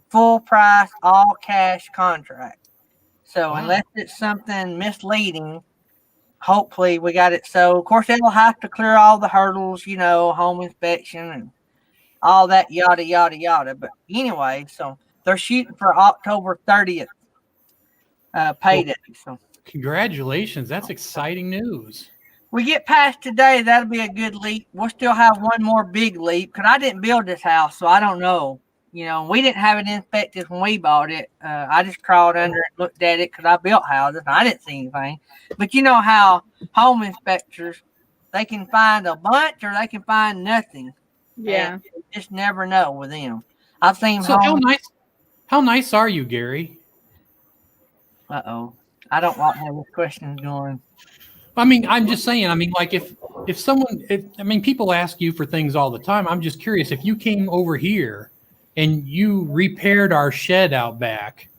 full price, all cash contract. So unless it's something misleading, hopefully we got it. So of course they'll have to clear all the hurdles, home inspection and all that yada yada yada. But anyway, so they're shooting for October 30th payday. So congratulations, that's exciting news. We get past today, that'll be a good leap. We'll still have one more big leap because I didn't build this house, so I don't know. We didn't have it inspected when we bought it. I just crawled under it, looked at it because I built houses. I didn't see anything. But you know how home inspectors, they can find a bunch or they can find nothing. Yeah. And you just never know with them. I've seen so how nice are you, Gary? Uh-oh. I don't like how this question's going. I mean, I'm just saying, like if people ask you for things all the time. I'm just curious if you came over here and you repaired our shed out back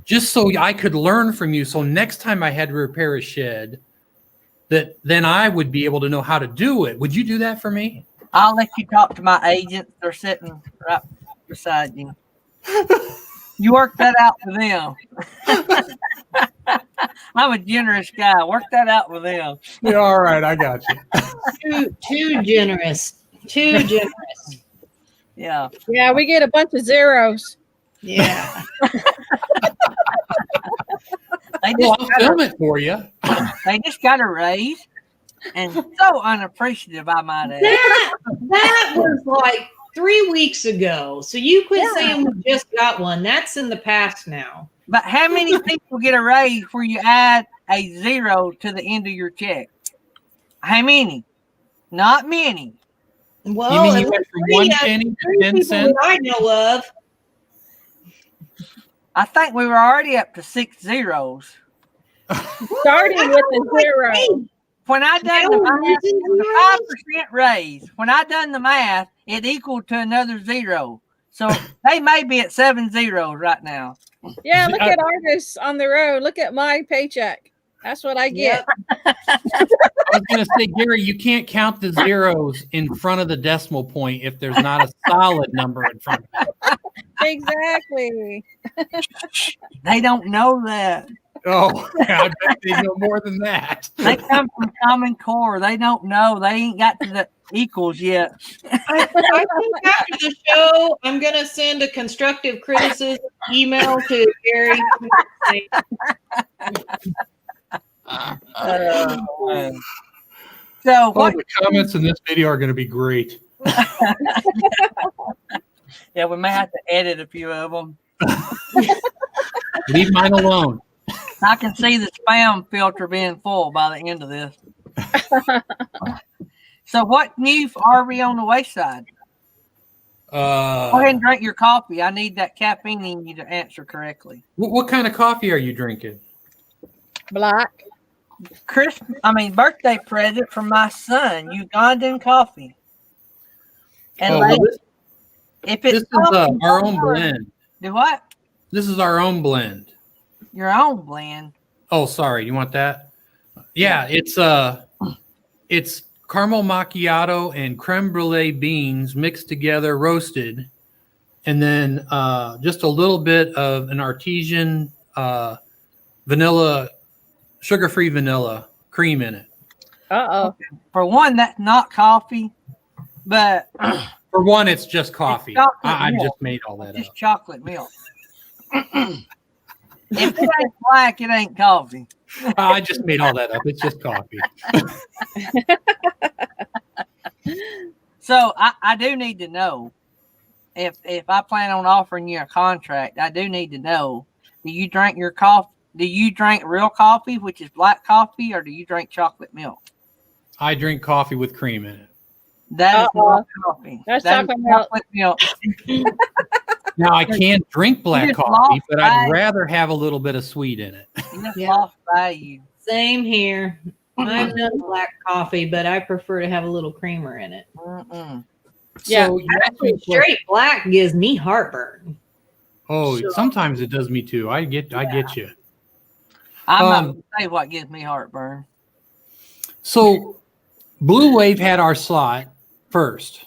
just so I could learn from you. So next time I had to repair a shed, then I would be able to know how to do it. Would you do that for me? I'll let you talk to my agents. They're sitting right beside you. You work that out with them. I'm a generous guy. Work that out with them. Yeah, all right, I got you. Too generous. Too generous. Yeah. Yeah, we get a bunch of zeros. Yeah. They Well, just, I'll film it for you. they just got a raise. And so unappreciative, I might add. That was like 3 weeks ago. So you quit saying we just got one. That's in the past now. But how many people get a raise where you add a zero to the end of your check? How many? Not many. Well, You mean at you went least from three, 1 uh, penny to three 10 people cents? that I know of. I think we were already up to 6 zeros. Starting with a zero. When I done Now the we're math, using the 5% raise, when I done the math, it equaled to another zero. So they may be at 7 zeros right now. Yeah, look at artists on the road. Look at my paycheck. That's what I get. I was going to say, Gary, you can't count the zeros in front of the decimal point if there's not a solid number in front of it. Exactly. They don't know that. Oh, I bet they know more than that. They come from Common Core. They don't know. They ain't got to the equals yet. I think after the show, I'm going to send a constructive criticism email to Gary. So Oh, what? the comments in this video are going to be great. Yeah, we may have to edit a few of them. Leave mine alone. I can see the spam filter being full by the end of this. So what new for RV on the Wayside? Go ahead and drink your coffee. I need that caffeine in you to answer correctly. What kind of coffee are you drinking? Black. Birthday present from my son, Ugandan coffee. And Oh, ladies, well, if this it's is coffee, our own blend. do what? This is our own blend. Your own blend. Oh, sorry. You want that? Yeah, it's caramel macchiato and creme brulee beans mixed together, roasted, and then just a little bit of an artesian vanilla, sugar-free vanilla cream in it. Uh-oh. For one, that's not coffee, but For one, it's just coffee. chocolate I milk. just made all that just up. chocolate milk. If it ain't black, it ain't coffee. I just made all that up. It's just coffee. So I do need to know if I plan on offering you a contract. I do need to know: do you drink your coffee? Do you drink real coffee, which is black coffee, or do you drink chocolate milk? I drink coffee with cream in it. That is not coffee. That's That is chocolate milk. milk. Now, I can't drink black just coffee, lost but I'd value. rather have a little bit of sweet in it. You just Yeah. lost value. Same here. I'm not black coffee, but I prefer to have a little creamer in it. Mm-mm. Yeah. So you asked me for- Straight black gives me heartburn. Oh, So- sometimes it does me too. I get you. I'm not Um, going to say what gives me heartburn. So Blue Wave had our slot first,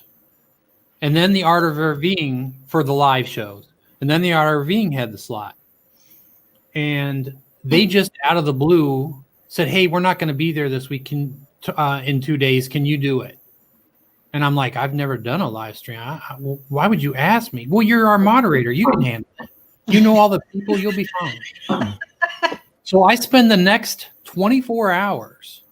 and then the Art of RVing for the live shows, and then the Art of RVing had the slot, and they just out of the blue said, "Hey, we're not going to be there this week. In 2 days, can you do it?" And I'm like, "I've never done a live stream. Why would you ask me?" "Well, you're our moderator. You can handle it. You know all the people. You'll be fine." So I spend the next 24 hours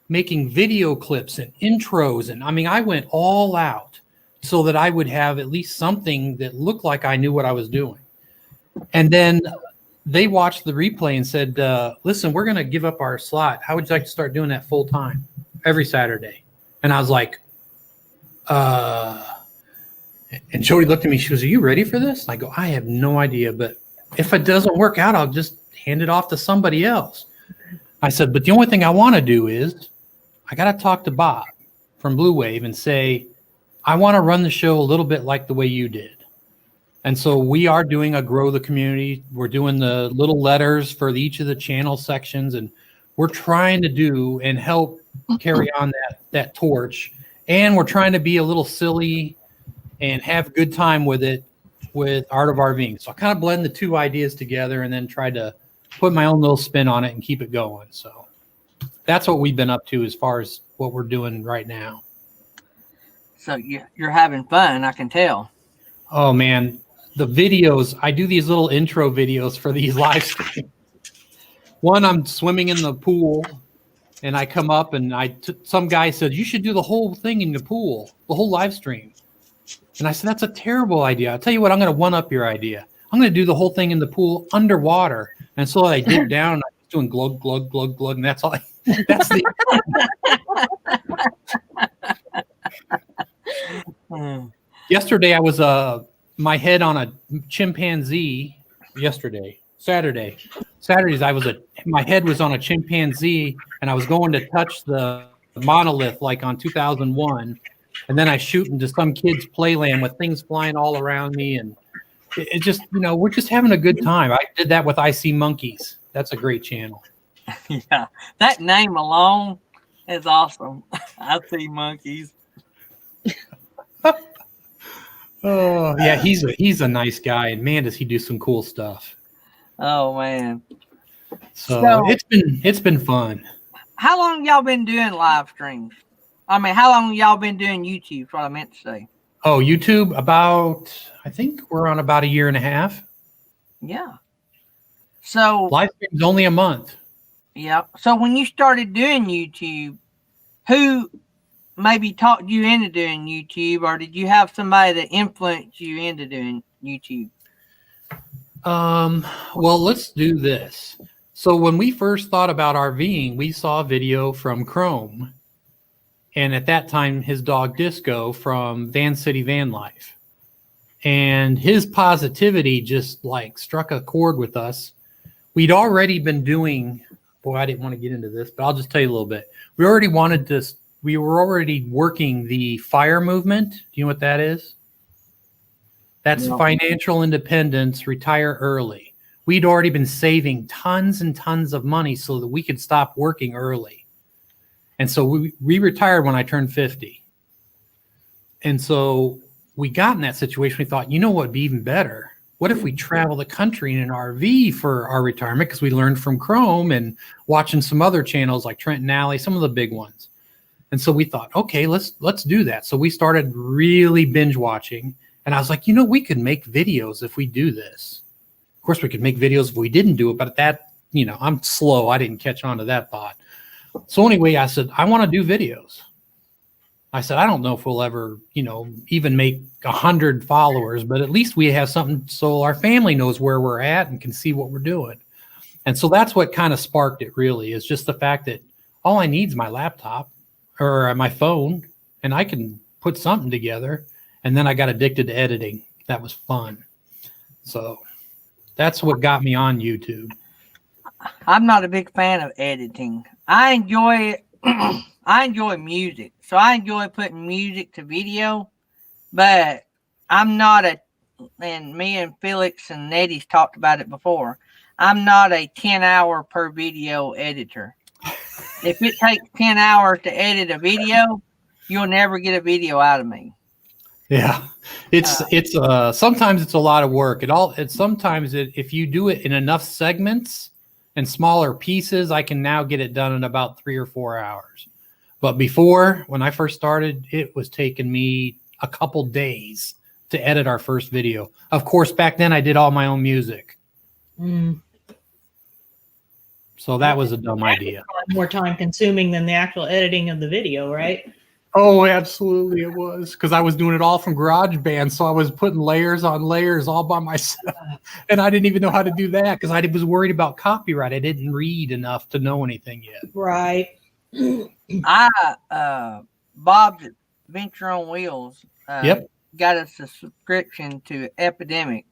making video clips and intros. And I went all out so that I would have at least something that looked like I knew what I was doing. And then they watched the replay and said, listen, we're going to give up our slot. How would you like to start doing that full time every Saturday? And I was like, and Jody looked at me. She goes, "Are you ready for this?" And I go, "I have no idea, but if it doesn't work out, I'll just hand it off to somebody else." I said, "But the only thing I want to do is I got to talk to Bob from Blue Wave and say, I want to run the show a little bit like the way you did." And so we are doing a grow the community. We're doing the little letters for each of the channel sections, and we're trying to do and help carry on that torch. And we're trying to be a little silly and have a good time with it. with Art of RVing. So I kind of blend the two ideas together and then try to put my own little spin on it and keep it going. So that's what we've been up to as far as what we're doing right now. So you're having fun, I can tell. Oh man, the videos, I do these little intro videos for these live streams. One, I'm swimming in the pool and I come up and some guy said, you should do the whole thing in the pool, the whole live stream. And I said, that's a terrible idea. I'll tell you what, I'm going to one up your idea. I'm going to do the whole thing in the pool underwater. And so I dig down and I was doing glug, glug, glug, glug. And that's all that's the. Yesterday, I was my head on a chimpanzee. Saturdays, my head was on a chimpanzee, and I was going to touch the monolith like on 2001, and then I shoot into some kid's playland with things flying all around me, and it just, we're just having a good time. I did that with I See Monkeys. That's a great channel. Yeah, that name alone is awesome. I See Monkeys. Oh yeah, he's a nice guy, and man, does he do some cool stuff. Oh man. So it's been fun. How long y'all been doing live streams? I mean, how long y'all been doing YouTube? Is what I meant to say. Oh, YouTube, I think we're on about 1.5 years. Yeah. So live stream's only a month. Yeah. So when you started doing YouTube, who maybe talked you into doing YouTube, or did you have somebody that influenced you into doing YouTube? Well, let's do this. So when we first thought about RVing, we saw a video from Chrome, and at that time, his dog Disco from Van City Van Life, and his positivity just like struck a chord with us. We'd already been doing. Boy, I didn't want to get into this, but I'll just tell you a little bit. We were already working the FIRE movement. Do you know what that is? That's financial independence, retire early. We'd already been saving tons and tons of money so that we could stop working early. And so we retired when I turned 50. And so we got in that situation. We thought, what would be even better? What if we travel the country in an RV for our retirement? Because we learned from Chrome and watching some other channels like Trenton Alley, some of the big ones. And so we thought, okay, let's do that. So we started really binge watching. And I was like, we could make videos if we do this. Of course, we could make videos if we didn't do it. But that, I'm slow. I didn't catch on to that thought. So anyway, I said, I want to do videos. I said, I don't know if we'll ever, even make 100 followers, but at least we have something so our family knows where we're at and can see what we're doing. And so that's what kind of sparked it, really, is just the fact that all I need is my laptop or my phone, and I can put something together. And then I got addicted to editing. That was fun. So that's what got me on YouTube. I'm not a big fan of editing. I enjoy I enjoy music. So I enjoy putting music to video, but I'm not and me and Felix and Nettie's talked about it before. I'm not a 10-hour per video editor. If it takes 10 hours to edit a video, you'll never get a video out of me. Yeah, it's sometimes it's a lot of work. If you do it in enough segments and smaller pieces, I can now get it done in about 3 or 4 hours. But before, when I first started, it was taking me a couple days to edit our first video. Of course, back then I did all my own music. So that was a dumb idea. More time consuming than the actual editing of the video, right? Oh, absolutely it was, because I was doing it all from GarageBand, so I was putting layers on layers all by myself, and I didn't even know how to do that because I was worried about copyright. I didn't read enough to know anything yet. Right. Bob's Venture on Wheels got us a subscription to Epidemic.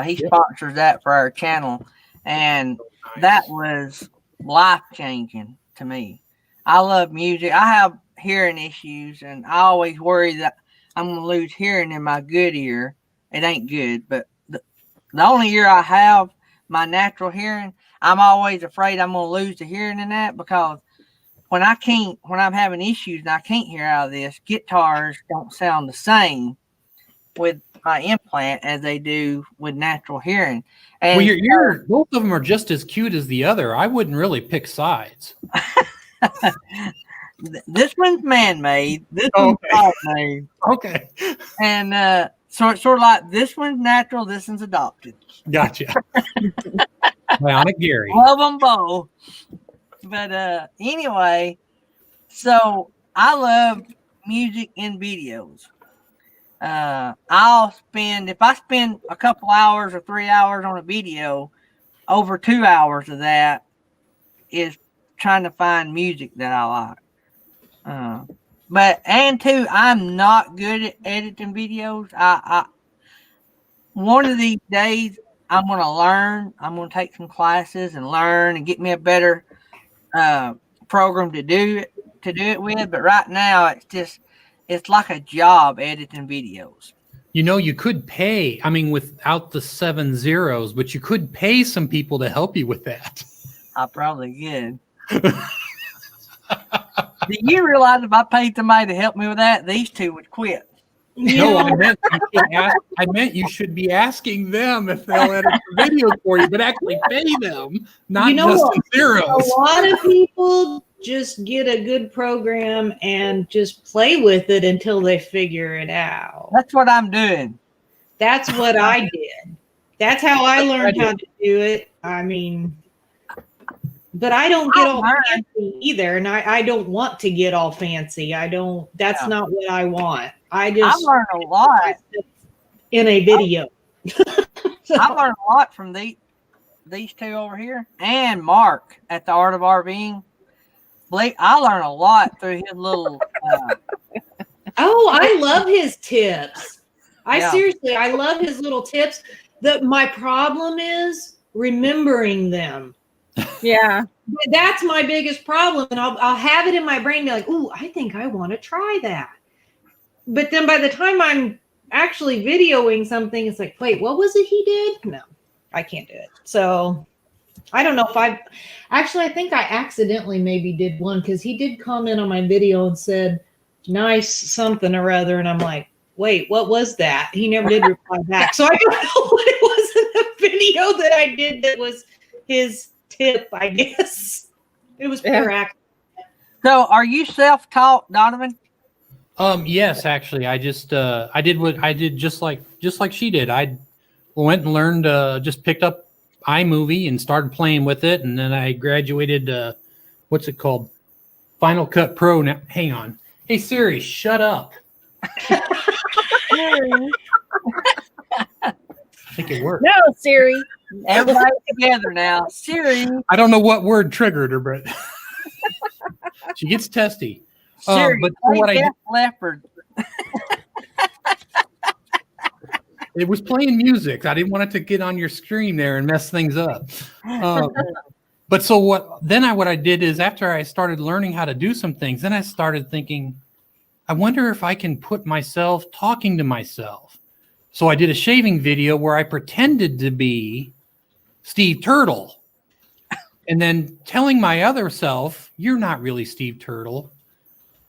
He sponsors that for our channel, and that was life-changing to me. I love music. I have hearing issues, and I always worry that I'm going to lose hearing in my good ear. It ain't good, but the only ear I have, my natural hearing, I'm always afraid I'm going to lose the hearing in that, because when I'm having issues and I can't hear out of this, guitars don't sound the same with my implant as they do with natural hearing. And Well, your both of them are just as cute as the other. I wouldn't really pick sides. this one's man-made. This Okay. one's dog-made. Okay. And so it's sort of like this one's natural, this one's adopted. Gotcha. Bionic Gary. Love them both. But anyway, so I love music and videos. If I spend a couple hours or 3 hours on a video, over 2 hours of that is trying to find music that I like. But I'm not good at editing videos. One of these days I'm going to learn. I'm going to take some classes and learn and get me a better program to do it with. But right now it's like a job editing videos. You know, you could pay, I mean, without the 7 zeros, but you could pay some people to help you with that. I probably could. Do you realize if I paid somebody to help me with that, these two would quit? No, I meant you should be asking them if they'll edit the video for you, but actually pay them, not just in zeros. A lot of people just get a good program and just play with it until they figure it out. That's what I'm doing. That's what I did. That's how I learned how to do it. I mean, but I don't get all fancy either, and I don't want to get all fancy. That's not what I want. I learned a lot in a video. I learned a lot from these two over here and Mark at the Art of RVing. Blake, I learned a lot through his little. I love his tips. Seriously, I love his little tips. My problem is remembering them. Yeah, that's my biggest problem, and I'll have it in my brain, be like, "Ooh, I think I want to try that." But then by the time I'm actually videoing something, it's like, wait, what was it he did? No, I can't do it. So I don't know if I think I accidentally maybe did one, because he did comment on my video and said, nice something or other. And I'm like, wait, what was that? He never did reply back. So I don't know what it was in the video that I did that was his tip, I guess. It was pure accident. So are you self-taught, Donovan? Yes, actually, I just I did what I did just like she did. I went and learned, just picked up iMovie and started playing with it, and then I graduated. What's it called? Final Cut Pro. Now, hang on. Hey Siri, shut up. I think it worked. no, Siri. Everybody together now. Siri. I don't know what word triggered her, but she gets testy. Siri, but play what Def Leppard. It was playing music. I didn't want it to get on your screen there and mess things up. But so what I did is, after I started learning how to do some things, then I started thinking, I wonder if I can put myself talking to myself. So I did a shaving video where I pretended to be Steve Turtle, and then telling my other self, you're not really Steve Turtle.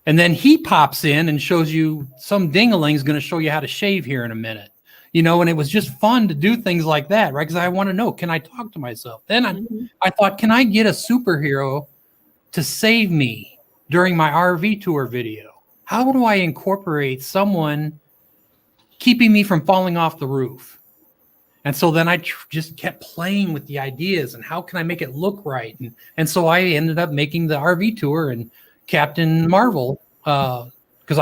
And then he pops in and shows you some ding-a-ling's going to show you how to shave here in a minute. And it was just fun to do things like that, right? Because I want to know, can I talk to myself? Then I thought, can I get a superhero to save me during my RV tour video? How do I incorporate someone keeping me from falling off the roof? And so then I just kept playing with the ideas and how can I make it look right? And so I ended up making the RV tour and Captain Marvel, because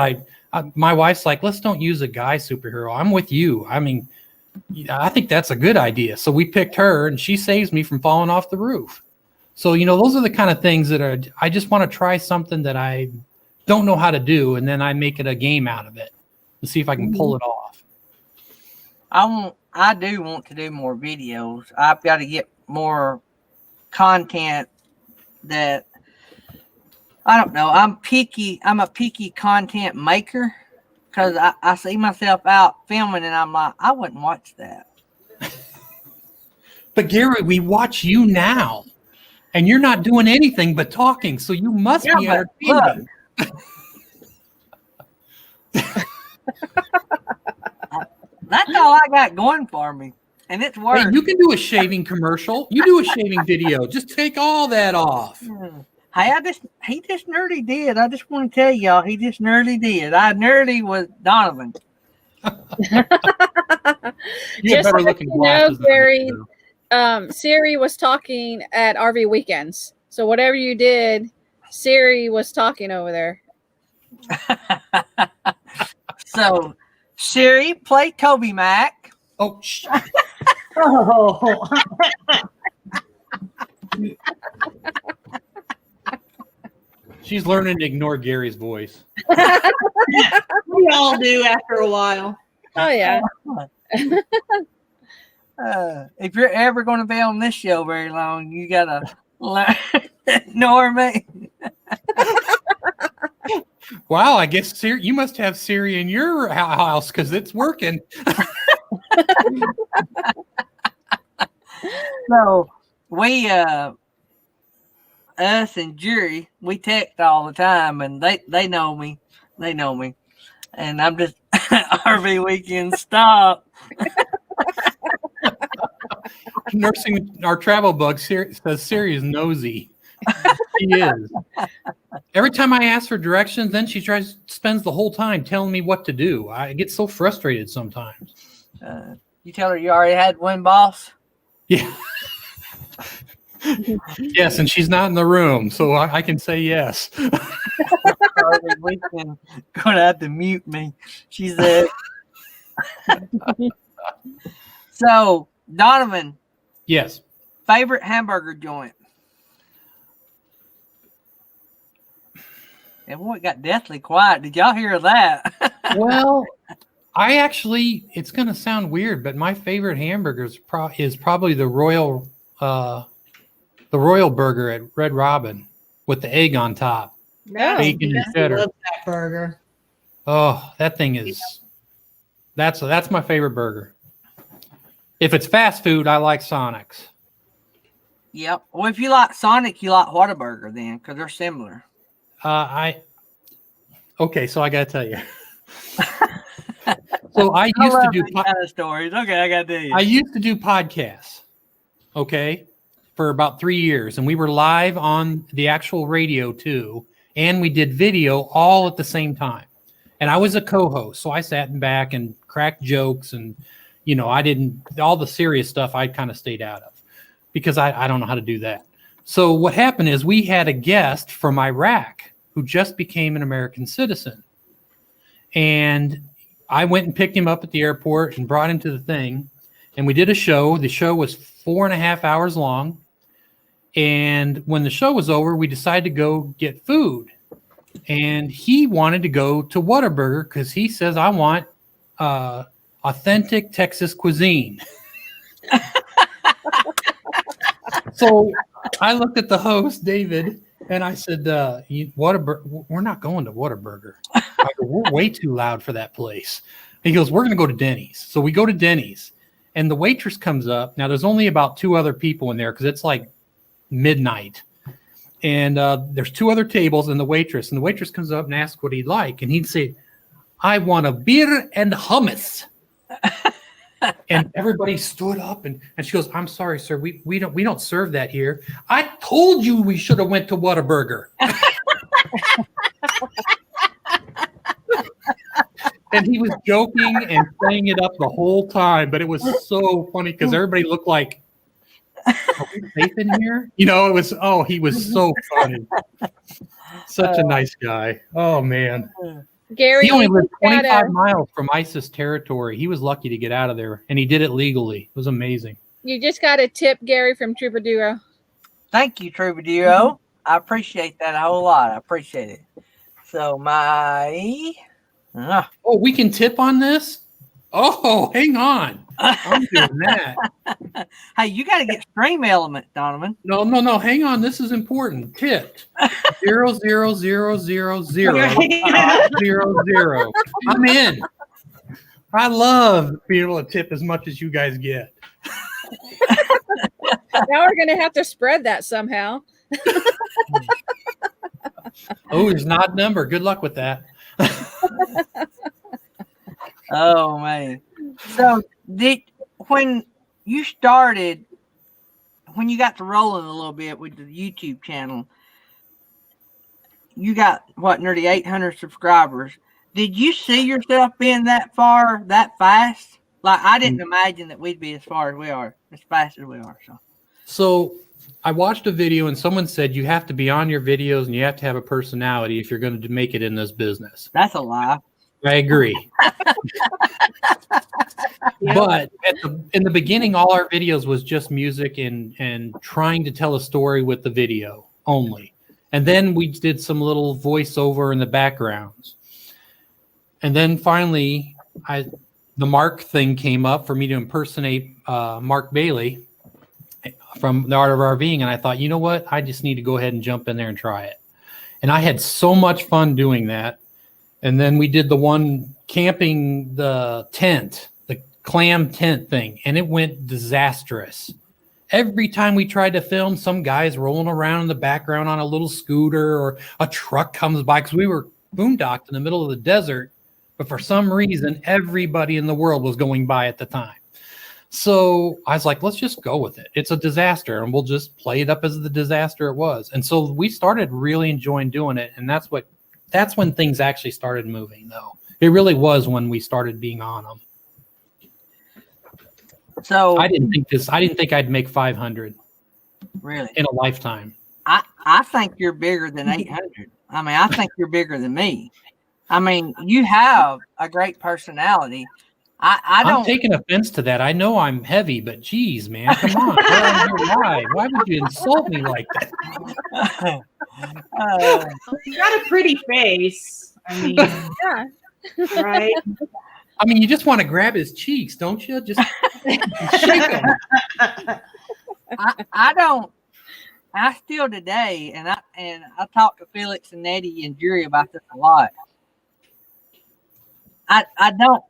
my wife's like, let's don't use a guy superhero. I'm with you. I mean, I think that's a good idea. So we picked her, and she saves me from falling off the roof. So, those are the kind of things that I just want to try something that I don't know how to do, and then I make it a game out of it and see if I can pull it off. I do want to do more videos. I've got to get more content that, I don't know. I'm a picky content maker, because I see myself out filming and I'm like, I wouldn't watch that. But Gary, we watch you now, and you're not doing anything but talking, so you must be entertaining. That's all I got going for me, and it's Hey, work. you can do a shaving commercial. You do a shaving video. Just take all that off. Hey, he just nearly did. I just want to tell y'all, he just nearly did. I nearly was Donovan. You have Just better let looking you know, glasses. than I Gary, do. Siri was talking at RV Weekends. So whatever you did, Siri was talking over there. So, Siri, play Toby Mac. Oh, shh. Oh, She's learning to ignore Gary's voice. we all do after a while. Oh yeah. If you're ever going to be on this show very long, you gotta learn to ignore me. Wow, I guess Siri, you must have Siri in your house because it's working. So we us and Jury, we text all the time, and they know me. They know me. And I'm just RV Weekend, stop. Nursing our travel bug says Siri is nosy. She is. Every time I ask for directions, then she spends the whole time telling me what to do. I get so frustrated sometimes. You tell her you already had one boss? Yeah. Yes, and she's not in the room, so I can say yes. RV Weekend going to have to mute me. She said. So, Donovan, Yes. favorite hamburger joint? Everyone got deathly quiet. Did y'all hear that? Well, I actually, it's going to sound weird, but my favorite hamburger is probably the Royal Burger at Red Robin with the egg on top. No. Bacon and I cheddar. love that burger. Oh, that thing is that's my favorite burger. If it's fast food, I like Sonic's. Yep. Well, if you like Sonic, you like Whataburger then, because they're similar. Okay, so I gotta tell you. So I I used to love do these kind of stories. Okay, I got to tell you. I used to do podcasts, okay, for about 3 years, and we were live on the actual radio too, and we did video all at the same time. And I was a co-host, so I sat in back and cracked jokes, and I didn't all the serious stuff. I kind of stayed out of because I don't know how to do that. So what happened is we had a guest from Iraq who just became an American citizen, and I went and picked him up at the airport and brought him to the thing, and we did a show. The show was 4.5 hours long, and when the show was over, we decided to go get food, and he wanted to go to Whataburger because he says, I want authentic Texas cuisine. So I looked at the host, David, and I said, Whataburger, we're not going to Whataburger. I go, we're way too loud for that place. He goes, we're going to go to Denny's. So we go to Denny's, and the waitress comes up. Now, there's only about 2 other people in there because it's like midnight. And there's 2 other tables and the waitress comes up and asks what he'd like. And he'd say, I want a beer and hummus. And everybody stood up and she goes, I'm sorry, sir. We don't serve that here. I told you we should have went to Whataburger. And he was joking and playing it up the whole time, but it was so funny because everybody looked like, are we safe in here? He was so funny. Such a nice guy. Oh, man. Gary, He only lived you just 25 gotta- miles from ISIS territory. He was lucky to get out of there, and he did it legally. It was amazing. you just got a tip, Gary, from Troubadouro. Thank you, Troubadouro. I appreciate that a whole lot. I appreciate it. So Oh, we can tip on this? Oh, hang on. I'm doing that. hey, you got to get Stream Element, Donovan. No. Hang on. This is important. Tipped 0000000. I'm in. I love being able to tip as much as you guys get. Now we're gonna have to spread that somehow. Oh, there's an odd number. Good luck with that. Oh man. So did when you started, when you got to rolling a little bit with the YouTube channel, you got what, nearly 800 subscribers. Did you see yourself being that far that fast? Like, I didn't imagine that we'd be as far as we are, as fast as we are. So I watched a video and someone said you have to be on your videos and you have to have a personality if you're going to make it in this business. That's a lie. I agree. But in the beginning, all our videos was just music and trying to tell a story with the video only. And then we did some little voiceover in the backgrounds. And then finally, the Mark thing came up for me to impersonate Mark Bailey from The Art of RVing. And I thought, you know what? I just need to go ahead and jump in there and try it. And I had so much fun doing that. And then we did the one camping the tent, the clam tent thing, and it went disastrous. Every time we tried to film, some guy's rolling around in the background on a little scooter or a truck comes by because we were boondocked in the middle of the desert. But for some reason, everybody in the world was going by at the time. So I was like, let's just go with it. It's a disaster, and we'll just play it up as the disaster it was. And so we started really enjoying doing it, and that's when things actually started moving, though. It really was when we started being on them. So I didn't think I'd make 500 really in a lifetime. I think you're bigger than 800. I mean, I think you're bigger than me. I mean, you have a great personality. I'm taking offense to that. I know I'm heavy, but geez, man, come on. Why would you insult me like that? You got a pretty face. I mean, Yeah. right? I mean, you just want to grab his cheeks, don't you? Just shake them. I don't. I still today, and I talk to Felix and Nettie and Jury about this a lot. I don't.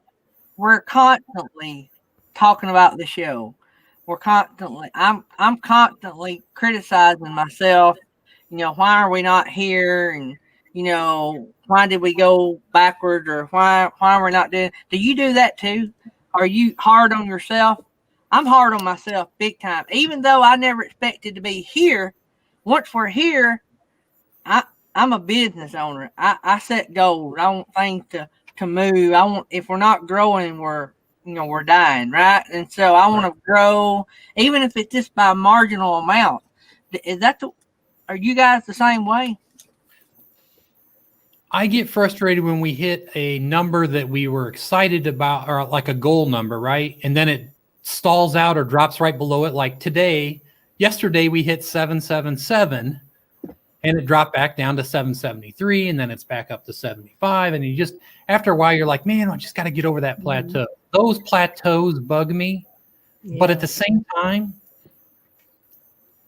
We're constantly talking about the show. I'm constantly criticizing myself. You know, why are we not here? And, you know, why did we go backwards, or why we're not doing? Do you do that too? Are you hard on yourself? I'm hard on myself big time. Even though I never expected to be here, once we're here, I'm a business owner. I set goals. I want things to move. If we're not growing, we're dying, right? And so I want to grow, even if it's just by a marginal amount. Are you guys the same way? I get frustrated when we hit a number that we were excited about, or like a goal number, right? And then it stalls out or drops right below it. Like yesterday we hit 777 and it dropped back down to 773, and then it's back up to 75. And you just, after a while, you're like, man, I just got to get over that plateau. Those plateaus bug me. Yeah. But at the same time,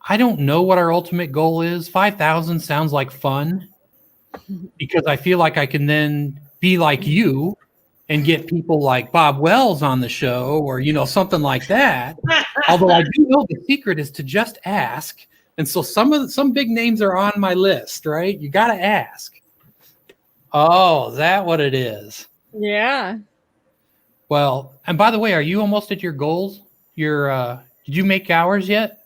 I don't know what our ultimate goal is. 5,000 sounds like fun because I feel like I can then be like you and get people like Bob Wells on the show, or, you know, something like that. Although I do know the secret is to just ask. And so some big names are on my list, right? You got to ask. Oh, is that what it is? Yeah. Well, and by the way, are you almost at your goals? Did you make hours yet?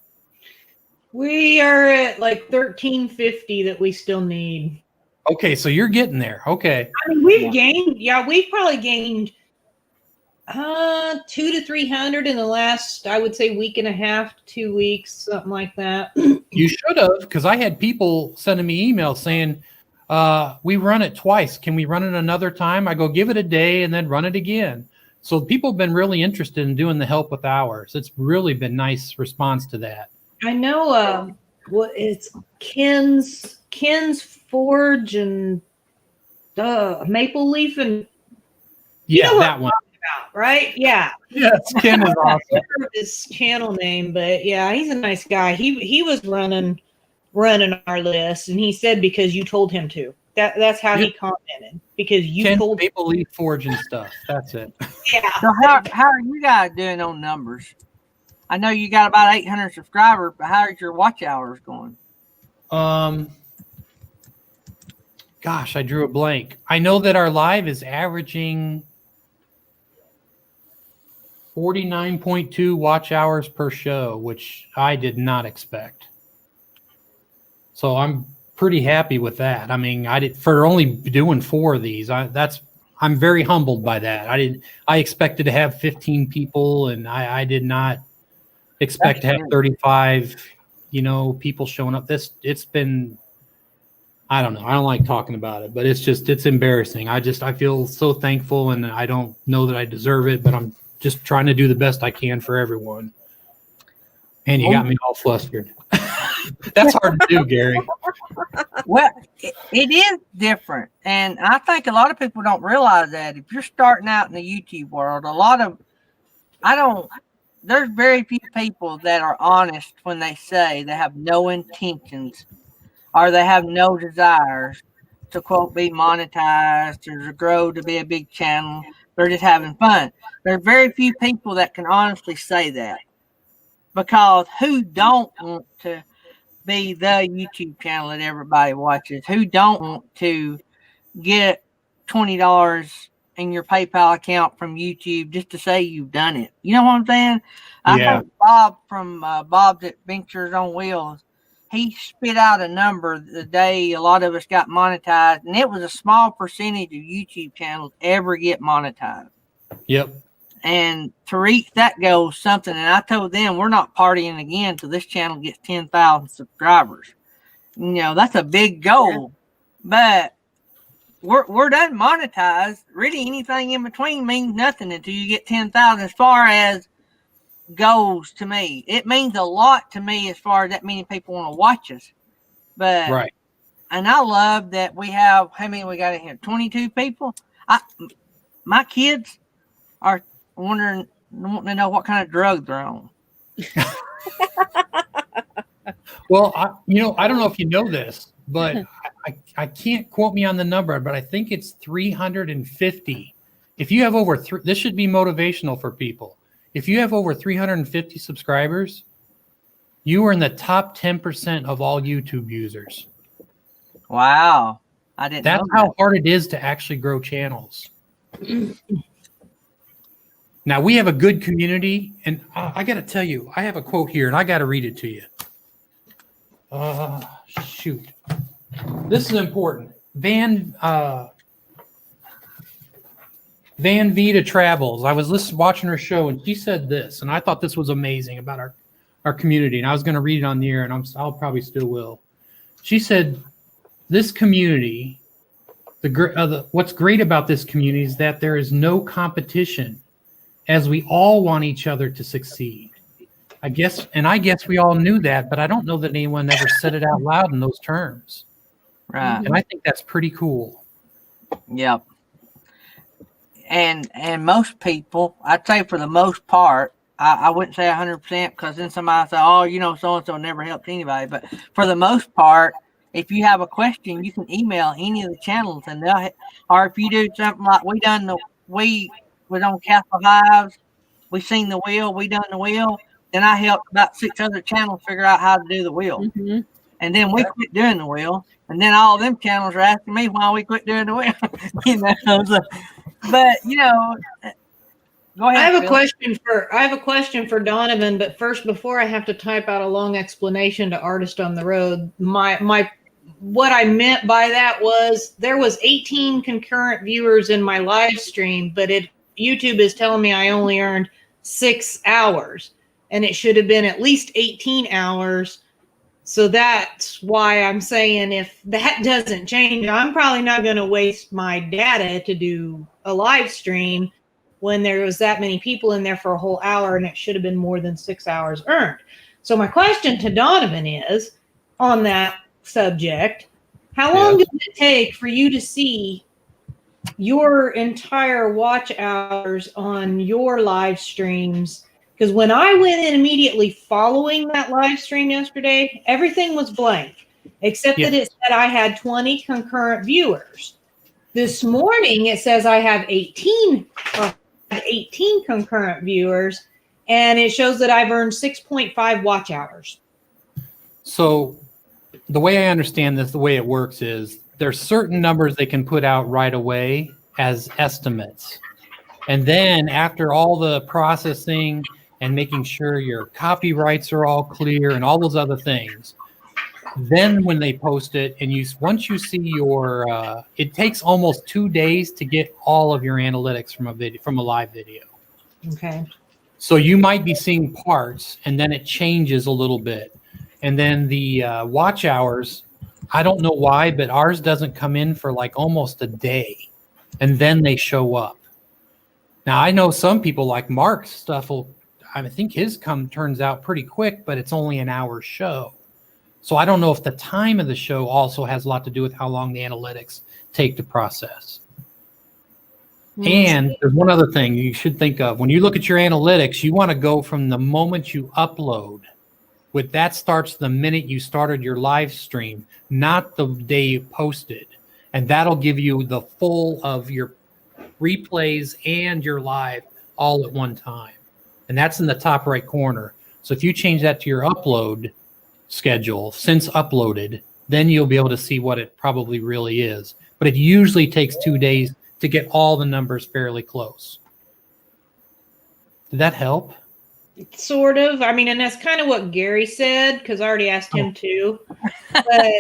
We are at like 1350 that we still need. Okay, so you're getting there. Okay. I mean, we've probably gained 200 to 300 in the last, I would say, week and a half, 2 weeks, something like that. You should have, because I had people sending me emails saying, we run it twice. Can we run it another time? I go, give it a day and then run it again. So people have been really interested in doing the help with hours. It's really been nice response to that. I know it's Ken's Forge and Maple Leaf and yeah, that one. About, right? Yeah. Yes, Ken is awesome. His channel name, but yeah, he's a nice guy. He was running our list, and he said because you told him to. That's how he commented, because you Ken told Maple Leaf Forge and stuff. That's it. Yeah. So how are you guys doing on numbers? I know you got about 800 subscribers, but how are your watch hours going? Gosh, I drew a blank. I know that our live is averaging 49.2 watch hours per show, which I did not expect. So I'm pretty happy with that. I mean, I did for only doing 4 of these. I'm very humbled by that. I expected to have 15 people, and I did not expect to have 35, people showing up. It's been, I don't know. I don't like talking about it, but it's embarrassing. I feel so thankful, and I don't know that I deserve it, but I'm just trying to do the best I can for everyone. And you got me all flustered. That's hard to do, Gary. Well, it is different. And I think a lot of people don't realize that if you're starting out in the YouTube world, there's very few people that are honest when they say they have no intentions or they have no desires to, quote, be monetized or to grow to be a big channel. They're just having fun. There's very few people that can honestly say that, because who don't want to be the YouTube channel that everybody watches? Who don't want to get $20 in your PayPal account from YouTube just to say you've done it? You know what I'm saying? I think Bob from Bob's Adventures on Wheels, he spit out a number the day a lot of us got monetized, and it was a small percentage of YouTube channels ever get monetized. Yep. And to reach that goal is something. And I told them we're not partying again until this channel gets 10,000 subscribers. That's a big goal. But we're done monetized. Really, anything in between means nothing until you get 10,000. As far as goals to me, it means a lot to me as far as that many people want to watch us. But right. And I love that we have, how many we got in here? 22 people. My kids are wanting to know what kind of drugs they're on. Well, I don't know if you know this, but I can't quote me on the number, but I think it's 350. If you have over this should be motivational for people. If you have over 350 subscribers, you are in the top 10% of all YouTube users. Wow. I didn't know That's how hard it is to actually grow channels. Now, we have a good community, and I got to tell you, I have a quote here, and I got to read it to you. Shoot. This is important. Van Vita Travels. I was watching her show, and she said this, and I thought this was amazing about our community, and I was going to read it on the air, and I'll probably still will. She said, this community, what's great about this community is that there is no competition, as we all want each other to succeed. I guess we all knew that, but I don't know that anyone ever said it out loud in those terms. Right. And I think that's pretty cool. Yep. And most people, I'd say for the most part, I wouldn't say 100% because then somebody say, oh, so-and-so never helped anybody. But for the most part, if you have a question, you can email any of the channels, and or if you do something like we was on Castle Hives, we seen the wheel, we done the wheel, then I helped about 6 other channels figure out how to do the wheel. Mm-hmm. And then we quit doing the wheel, and then all of them channels are asking me why we quit doing the wheel. But go ahead. I have a question for Donovan, but first, before I have to type out a long explanation to Artist on the Road, what I meant by that was there was 18 concurrent viewers in my live stream, but YouTube is telling me I only earned 6 hours, and it should have been at least 18 hours. So that's why I'm saying if that doesn't change, I'm probably not going to waste my data to do a live stream when there was that many people in there for a whole hour, and it should have been more than 6 hours earned. So my question to Donovan is, on that subject, how long does it take for you to see your entire watch hours on your live streams? Because when I went in immediately following that live stream yesterday, everything was blank, except that it said I had 20 concurrent viewers. This morning, it says I have 18 concurrent viewers, and it shows that I've earned 6.5 watch hours. So the way I understand this, the way it works is there's certain numbers they can put out right away as estimates. And then after all the processing and making sure your copyrights are all clear and all those other things, then when they post it and once you see your, it takes almost 2 days to get all of your analytics from a live video. Okay. So you might be seeing parts and then it changes a little bit. And then the watch hours, I don't know why, but ours doesn't come in for like almost a day. And then they show up. Now, I know some people like Mark's stuff I think his turns out pretty quick, but it's only an hour show. So I don't know if the time of the show also has a lot to do with how long the analytics take to process. And there's one other thing you should think of. When you look at your analytics, you want to go from the moment you upload. That starts the minute you started your live stream, not the day you posted. And that'll give you the full of your replays and your live all at one time. And that's in the top right corner. So if you change that to your upload schedule since uploaded, then you'll be able to see what it probably really is. But it usually takes 2 days to get all the numbers fairly close. Did that help? Sort of. I mean, and that's kind of what Gary said, because I already asked him too. But,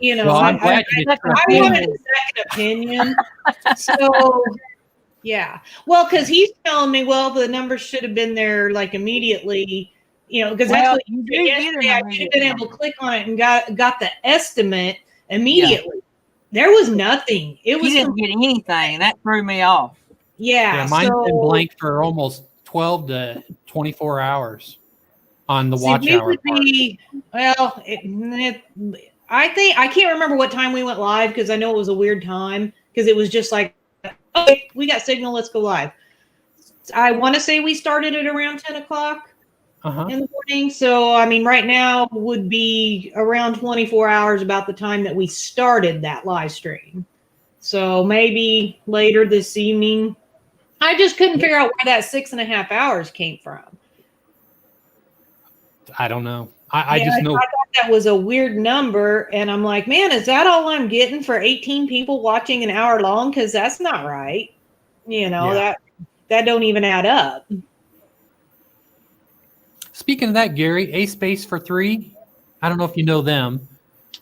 you know, Well, I I'm glad you did. wanted a second opinion. So, yeah. Well, because he's telling me, well, the numbers should have been there like immediately, you know, because that's what you did yesterday. I should have been able to click on it and got the estimate immediately. Yeah. There was nothing. It was. He didn't get anything. That threw me off. Yeah. Mine's been blank for almost 12 to 24 hours on the watch hour. I think I can't remember what time we went live because I know it was a weird time because it was just like, okay, we got signal, let's go live. I want to say we started at around 10 o'clock in the morning. So, I mean, right now would be around 24 hours about the time that we started that live stream. So maybe later this evening. I just couldn't figure out where that 6.5 hours came from. I don't know. I just know. I thought that was a weird number. And I'm like, man, is that all I'm getting for 18 people watching an hour long? Because that's not right. You know, that don't even add up. Speaking of that, Gary, A Space for 3, I don't know if you know them,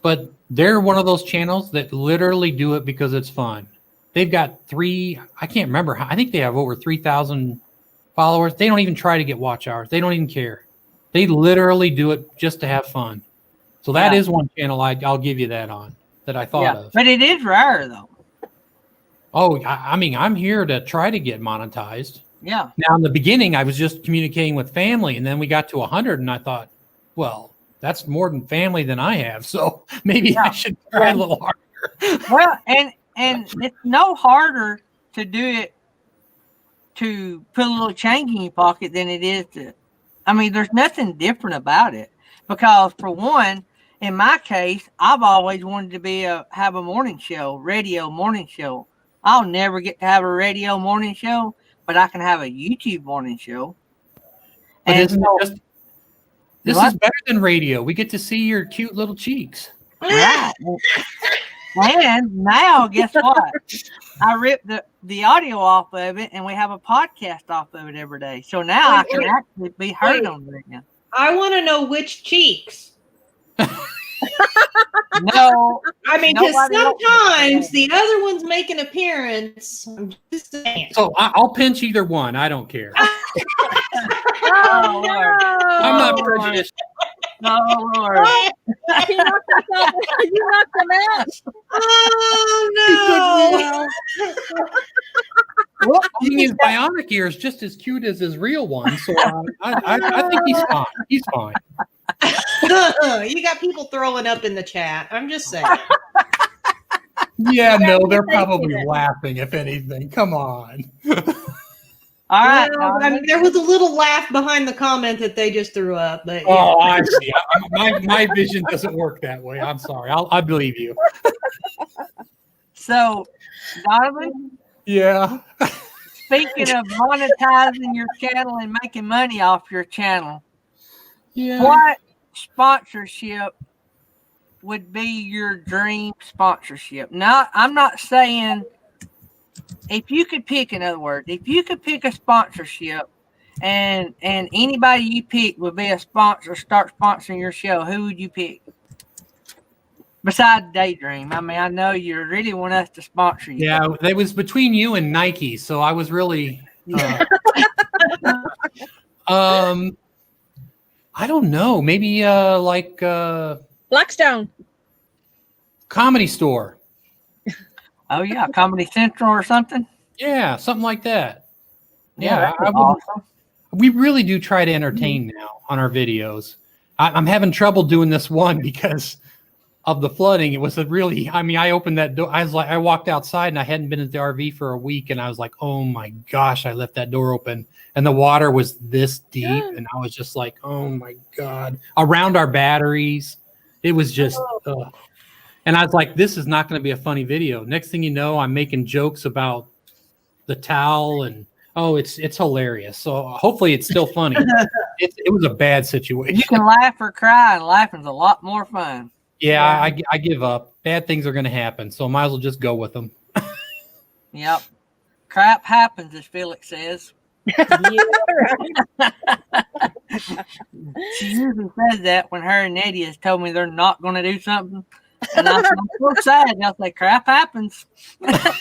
but they're one of those channels that literally do it because it's fun. They've got I can't remember. I think they have over 3,000 followers. They don't even try to get watch hours. They don't even care. They literally do it just to have fun. So that is one channel I'll give you that on that I thought of. But it is rare, though. Oh, I mean, I'm here to try to get monetized. Yeah. Now, in the beginning, I was just communicating with family, and then we got to 100, and I thought, well, that's more than family than I have. So maybe I should try a little harder. Well, and it's no harder to do it to put a little change in your pocket than it is to. I mean, there's nothing different about it because, for one, in my case, I've always wanted to have a morning show, radio morning show. I'll never get to have a radio morning show, but I can have a YouTube morning show. But isn't it just? This is better than radio. We get to see your cute little cheeks. Right. And now, guess what? I ripped the audio off of it, and we have a podcast off of it every day. So now I can actually be heard on it again. I want to know which cheeks. No. I mean, because sometimes the other ones make an appearance. I'm just saying. So I'll pinch either one. I don't care. Oh, Lord. I'm not prejudiced. Oh, Lord. You knocked them out. Oh, no. Well, I mean, his bionic ear is just as cute as his real one. So I think he's fine. He's fine. You got people throwing up in the chat. I'm just saying. Yeah, no, they're probably laughing, if anything. Come on. All right. Well, I mean, there was a little laugh behind the comment that they just threw up. But, Oh, I see. My vision doesn't work that way. I'm sorry. I believe you. So, Donovan? Yeah. Speaking of monetizing your channel and making money off your channel, what sponsorship would be your dream sponsorship? Now, I'm not saying if you could pick, in other words, if you could pick a sponsorship, and anybody you pick would be a sponsor, start sponsoring your show, who would you pick? Besides Daydream, I mean, I know you really want us to sponsor you. Yeah, it was between you and Nike, so I was really. I don't know. Maybe like Blackstone. Comedy Store. Oh yeah, Comedy Central or something. Yeah, something like that. Yeah, Yeah, that'd be I would, awesome. we really do try to entertain now on our videos. I'm having trouble doing this one because of the flooding. It was a really, I mean, I opened that door. I walked outside and I hadn't been at the RV for a week. And I was like, oh my gosh, I left that door open and the water was this deep. And I was just like, oh my God, around our batteries. It was just, and I was like, this is not going to be a funny video. Next thing you know, I'm making jokes about the towel and, oh, it's hilarious. So hopefully it's still funny. It was a bad situation. You can laugh or cry, and laughing's a lot more fun. Yeah, I give up. Bad things are going to happen, so I might as well just go with them. Yep. Crap happens, as Felix says. She usually says that when her and Eddie has told me they're not going to do something. And I'm so sad. And I'll say, crap happens. I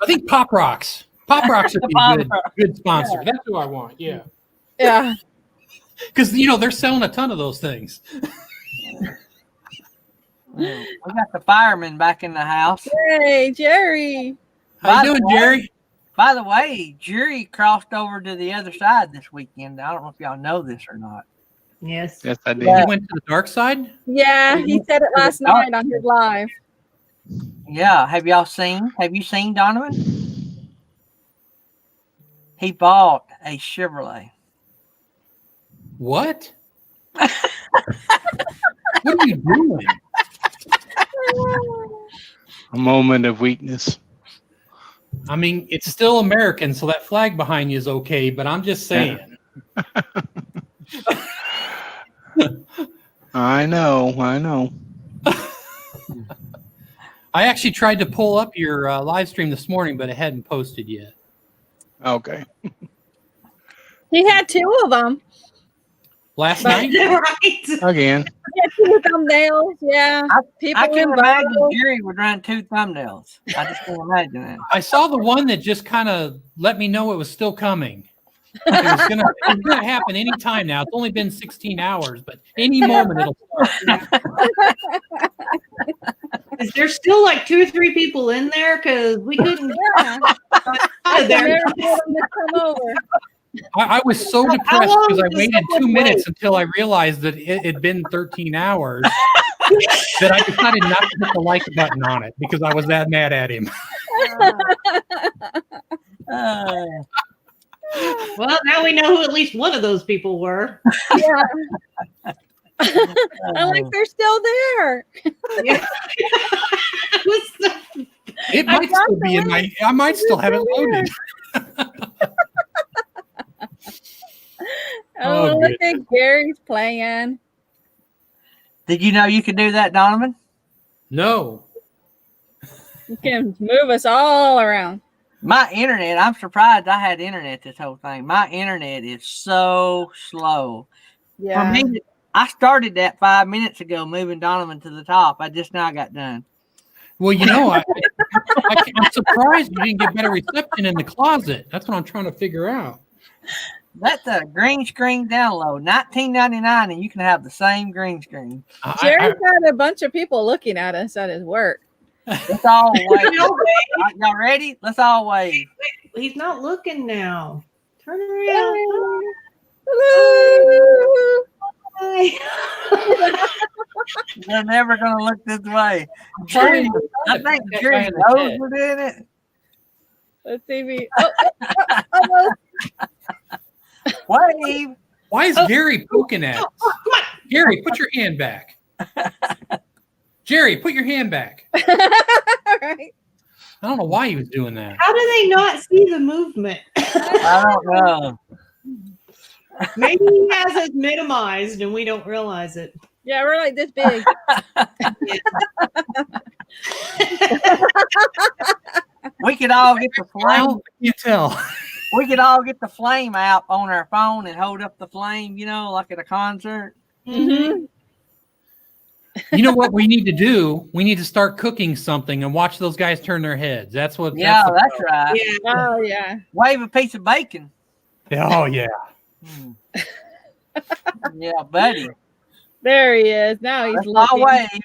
think Pop Rocks. Pop Rocks would be a good sponsor. That's who I want. Yeah. Yeah. Because, they're selling a ton of those things. We got the fireman back in the house. Hey, Jerry. How you doing, Jerry? By the way, Jerry crossed over to the other side this weekend. I don't know if y'all know this or not. Yes. Yes, I did. You went to the dark side? Yeah, he said it last night on his live. Yeah. Have you seen Donovan? He bought a Chevrolet. What? What are you doing? A moment of weakness. I mean, it's still American, so that flag behind you is okay, but I'm just saying. I know. I actually tried to pull up your live stream this morning, but it hadn't posted yet. Okay. He had two of them. Last night? Right. Again. He had two thumbnails. Yeah. I can imagine Jerry would run two thumbnails. I just can't imagine that. I saw the one that just kind of let me know it was still coming. It was gonna happen any time now. It's only been 16 hours, but any moment it'll start. Is there still like 2 or 3 people in there? Because we couldn't Yeah. I there. never told him to come over. I was so depressed because I waited 2 minutes until I realized that it had been 13 hours that I decided not to hit the like button on it because I was that mad at him. Well, now we know who at least one of those people were. Yeah. I'm like, they're still there. Yeah. It might still be in my. I might still have it loaded. Oh, look at Gary's playing. Did you know you could do that, Donovan? No. You can move us all around. My internet, I'm surprised I had internet this whole thing. My internet is so slow. Yeah. For me, I started that 5 minutes ago, moving Donovan to the top. I just now got done. Well, I'm surprised you didn't get better reception in the closet. That's what I'm trying to figure out. That's a green screen download, $19.99, and you can have the same green screen. Jerry's got a bunch of people looking at us at his work. Let's all wave. Y'all ready? Let's all wave. He's not looking now. Turn around. Hello. Hi. They're never going to look this way. Jerry, I think Jerry knows we're doing it. Let's see me. Almost. Wave. Why is Gary poking at us? Gary, put your hand back. Jerry, put your hand back. All right. I don't know why he was doing that. How do they not see the movement? I don't know. Maybe he has us minimized and we don't realize it. Yeah, we're like this big. could all get the flame. I can't tell. We could all get the flame app on our phone and hold up the flame, like at a concert. Mm-hmm. You know what we need to do? We need to start cooking something and watch those guys turn their heads. That's what. Yeah, that's right. Yeah. Oh yeah. Wave a piece of bacon. Oh yeah. Yeah, buddy. There he is. Now he's That's my looking. wave.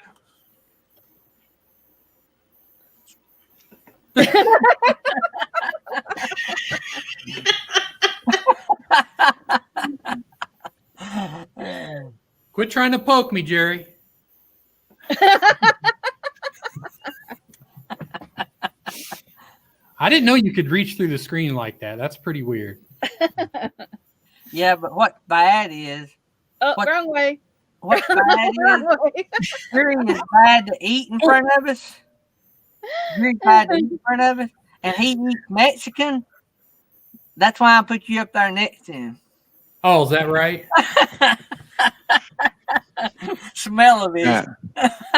Quit trying to poke me, Jerry. I didn't know you could reach through the screen like that. That's pretty weird. Yeah, but what's bad is Oh, What- wrong way. what's bad Wrong is way. Jerry is bad to eat in front of us. Jerry's bad to eat in front of us, and he eats Mexican. That's why I put you up there next to him. Oh, is that right? Smell of it. Yeah.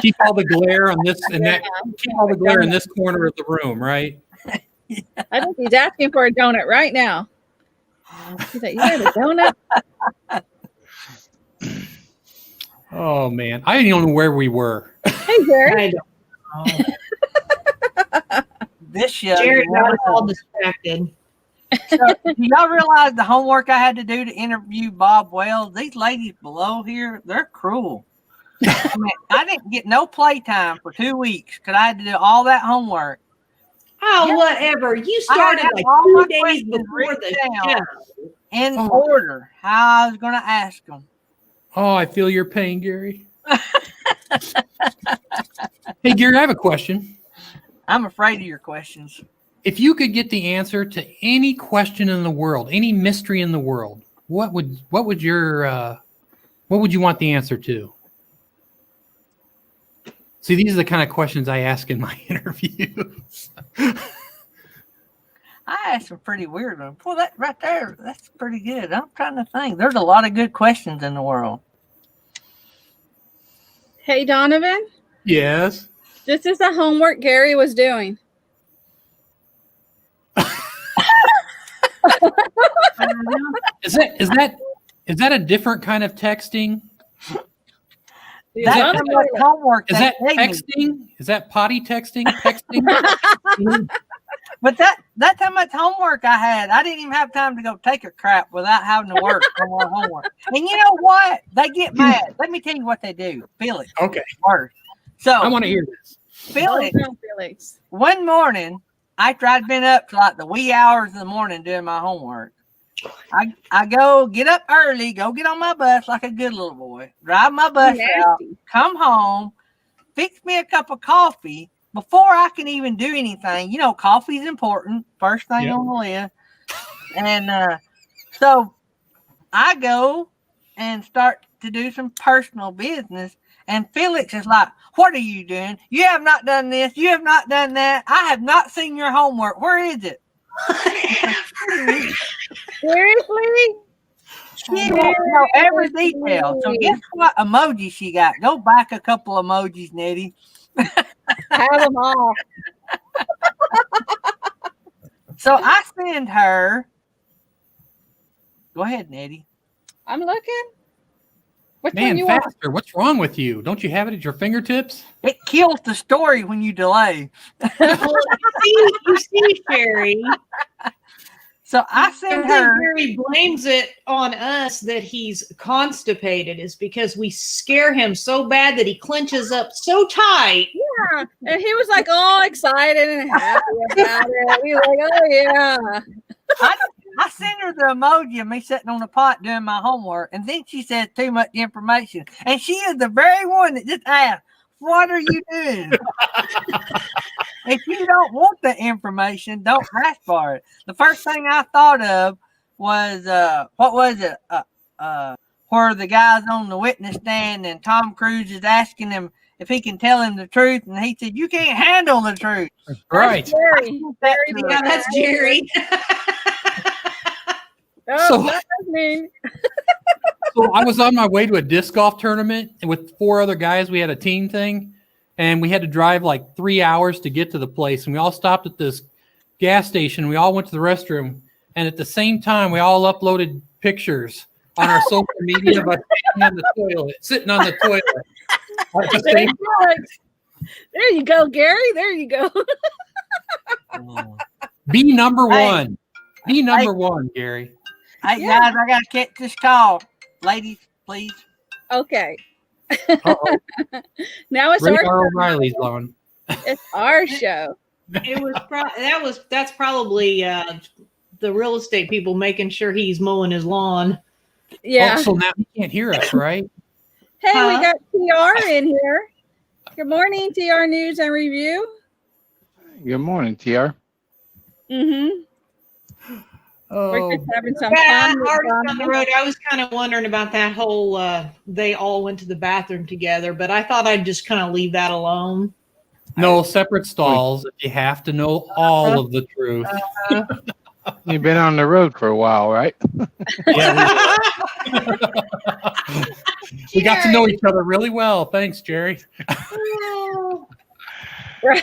Keep all the glare on this and that. Keep all the glare in this corner of the room, right? I think he's asking for a donut right now. He's like, "You got a donut?" Oh man, I don't know where we were. Hey, Jerry. I don't. This show. Jared you know, got us all distracted. so, do y'all realize the homework I had to do to interview Bob Wells? These ladies below here, they're cruel. I mean, I didn't get no playtime for 2 weeks because I had to do all that homework. Oh, Yeah. whatever. You I started had like all 2 my days questions before written the down. show. In Oh. order, how I was going to ask them. Oh, I feel your pain, Gary. Hey, Gary, I have a question. I'm afraid of your questions. If you could get the answer to any question in the world, any mystery in the world, what would you want the answer to? See, these are the kind of questions I ask in my interviews. I asked some pretty weird ones. Well, that right there, that's pretty good. I'm trying to think. There's a lot of good questions in the world. Hey, Donovan. Yes. This is the homework Gary was doing. Is that a different kind of texting? That's how much homework Is they that gave me. texting? Is that potty texting? Texting? But that's how much homework I had. I didn't even have time to go take a crap without having to work on my homework. And you know what? They get mad. Let me tell you what they do. Felix. Okay. First. So I want to hear this. Felix, Felix. one morning, after I'd been up to like the wee hours of the morning doing my homework, I go get up early, go get on my bus like a good little boy, drive my bus out, come home, fix me a cup of coffee before I can even do anything. You know, coffee's important, first thing Yep. on the list. And so I go and start to do some personal business. And Felix is like, "What are you doing? You have not done this. You have not done that. I have not seen your homework. Where is it?" Seriously? She wants to know every detail. So guess what emoji she got? Go back a couple emojis, Nettie. Have them all. So I send her. Go ahead, Nettie. I'm looking. Which one Man, you want? faster. What's wrong with you? Don't you have it at your fingertips? It kills the story when you delay. Well, you see, Sherry. So I I send think her. Gary blames it on us that he's constipated is because we scare him so bad that he clenches up so tight. Yeah. And he was like all excited and happy about it. He was like, "Oh yeah." I sent her the emoji of me sitting on the pot doing my homework, and then she says too much information. And she is the very one that just asked, "What are you doing?" If you don't want the information, don't ask for it. The first thing I thought of was what was it? Where the guy's on the witness stand and Tom Cruise is asking him if he can tell him the truth, and he said, "You can't handle the truth." Right. Jerry. Yeah, that's Jerry. Oh, So- that's me. So I was on my way to a disc golf tournament and with 4 other guys. We had a team thing, and we had to drive like 3 hours to get to the place. And we all stopped at this gas station. We all went to the restroom, and at the same time, we all uploaded pictures on our social media of us sitting on the toilet. At the same There you go, Gary. There you go. Be number Hey. one. Be number one, Gary. Hey, Yeah. guys, I got to get this call. Ladies, please. Okay. Uh-oh. Now it's Radar our O'Reilly's on. it's our show. It was that's probably the real estate people making sure he's mowing his lawn. Yeah. Oh, so now he can't hear us, right? Hey, Huh? we got TR in here. Good morning, TR News and Review. Good morning, TR. Mm-hmm. We're Oh, just having some Yeah, fun. with artist on the Donna. road. I was kind of wondering about that whole they all went to the bathroom together, but I thought I'd just kind of leave that alone. no, separate stalls. If you have to know all of the truth. You've been on the road for a while, right? Yeah, we got to know each other really well. Thanks, Jerry. Right.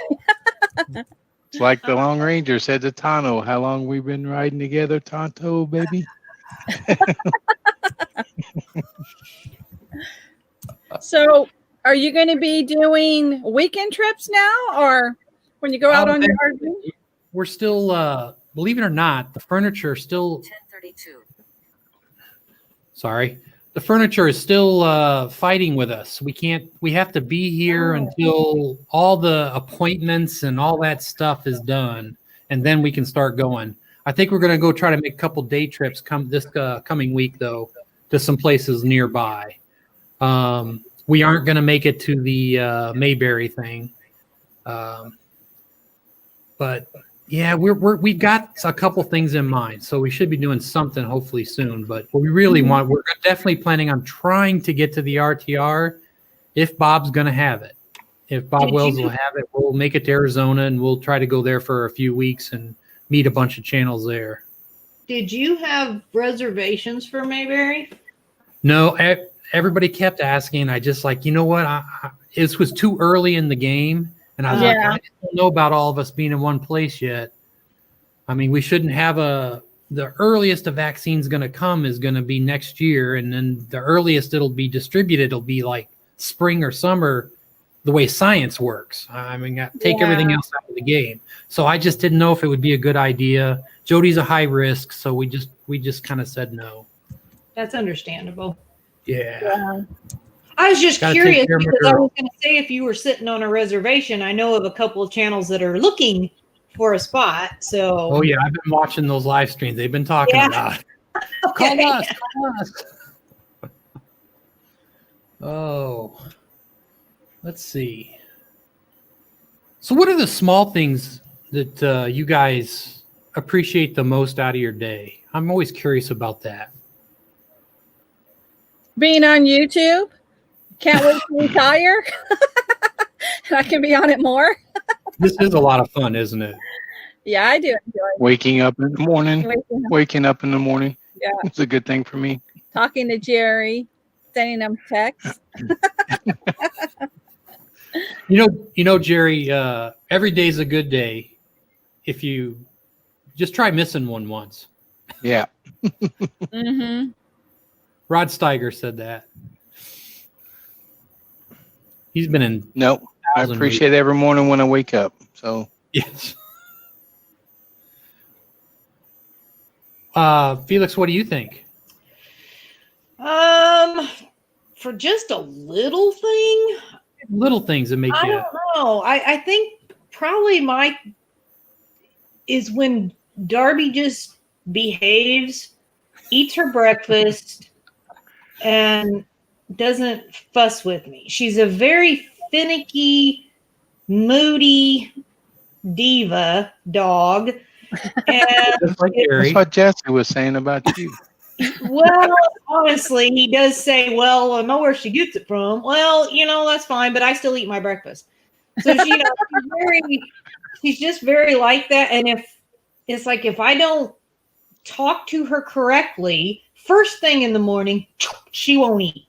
It's like the Long Ranger said to Tonto, how long we been riding together, Tonto, baby? So, are you going to be doing weekend trips now, or when you go out on your RV? We're still, believe it or not, the furniture still. 10:32. Sorry, the furniture is still fighting with us. We have to be here until all the appointments and all that stuff is done, and then we can start going. I think we're going to go try to make a couple day trips this coming week, though, to some places nearby. We aren't going to make it to the Mayberry thing, but yeah, we've got a couple things in mind, so we should be doing something hopefully soon. But what we really we're definitely planning on trying to get to the RTR if Bob's going to have it. If Bob Wells will have it, we'll make it to Arizona and we'll try to go there for a few weeks and meet a bunch of channels there. Did you have reservations for Mayberry? No, everybody kept asking. I just like, you know what? It was too early in the game. And I was like, I just don't know about all of us being in one place yet. I mean, we shouldn't have the earliest a vaccine's going to come is going to be next year. And then the earliest it'll be distributed, it'll be like spring or summer, the way science works. I mean, take everything else out of the game. So I just didn't know if it would be a good idea. Jody's a high risk. So we just kind of said no. That's understandable. Yeah. I was just Gotta take curious care of my because I girl. was going to say if you were sitting on a reservation, I know of a couple of channels that are looking for a spot. So Oh yeah, I've been watching those live streams. They've been talking about it. Okay. Call us. Oh, let's see. So what are the small things that you guys appreciate the most out of your day? I'm always curious about that. Being on YouTube. Can't wait to retire. And I can be on it more. This is a lot of fun, isn't it? Yeah, I do enjoy Waking up in the morning. waking up, Yeah. It's a good thing for me. talking to Jerry, sending him texts. You know, Jerry, every day's a good day if you just try missing one once. Yeah. Mm-hmm. Rod Steiger said that. He's been in. Nope. I 1,000 appreciate every morning when I wake up. So Yes. Felix, what do you think? For just a little thing, Little things that make I you. don't know. I think probably my is when Darby just behaves, eats her breakfast, and doesn't fuss with me. She's a very finicky, moody diva dog. And Just like that's Gary. what Jesse was saying about you. well, honestly, he does say, well, I know where she gets it from. Well, that's fine, but I still eat my breakfast. So she's just very like that. And if it's like, if I don't talk to her correctly, first thing in the morning, she won't eat.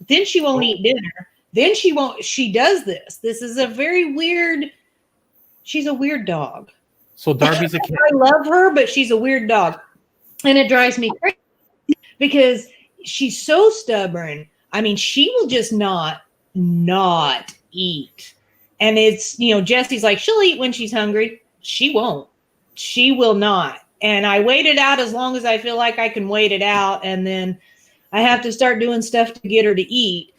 Then she won't eat dinner. Then she does this. This is a very weird, she's a weird dog. So Darby's a cat. I love her, but she's a weird dog. And it drives me crazy because she's so stubborn. I mean, she will just not eat. And it's, Jesse's like, she'll eat when she's hungry. She won't. She will not. And I wait it out as long as I feel like I can wait it out. And then I have to start doing stuff to get her to eat.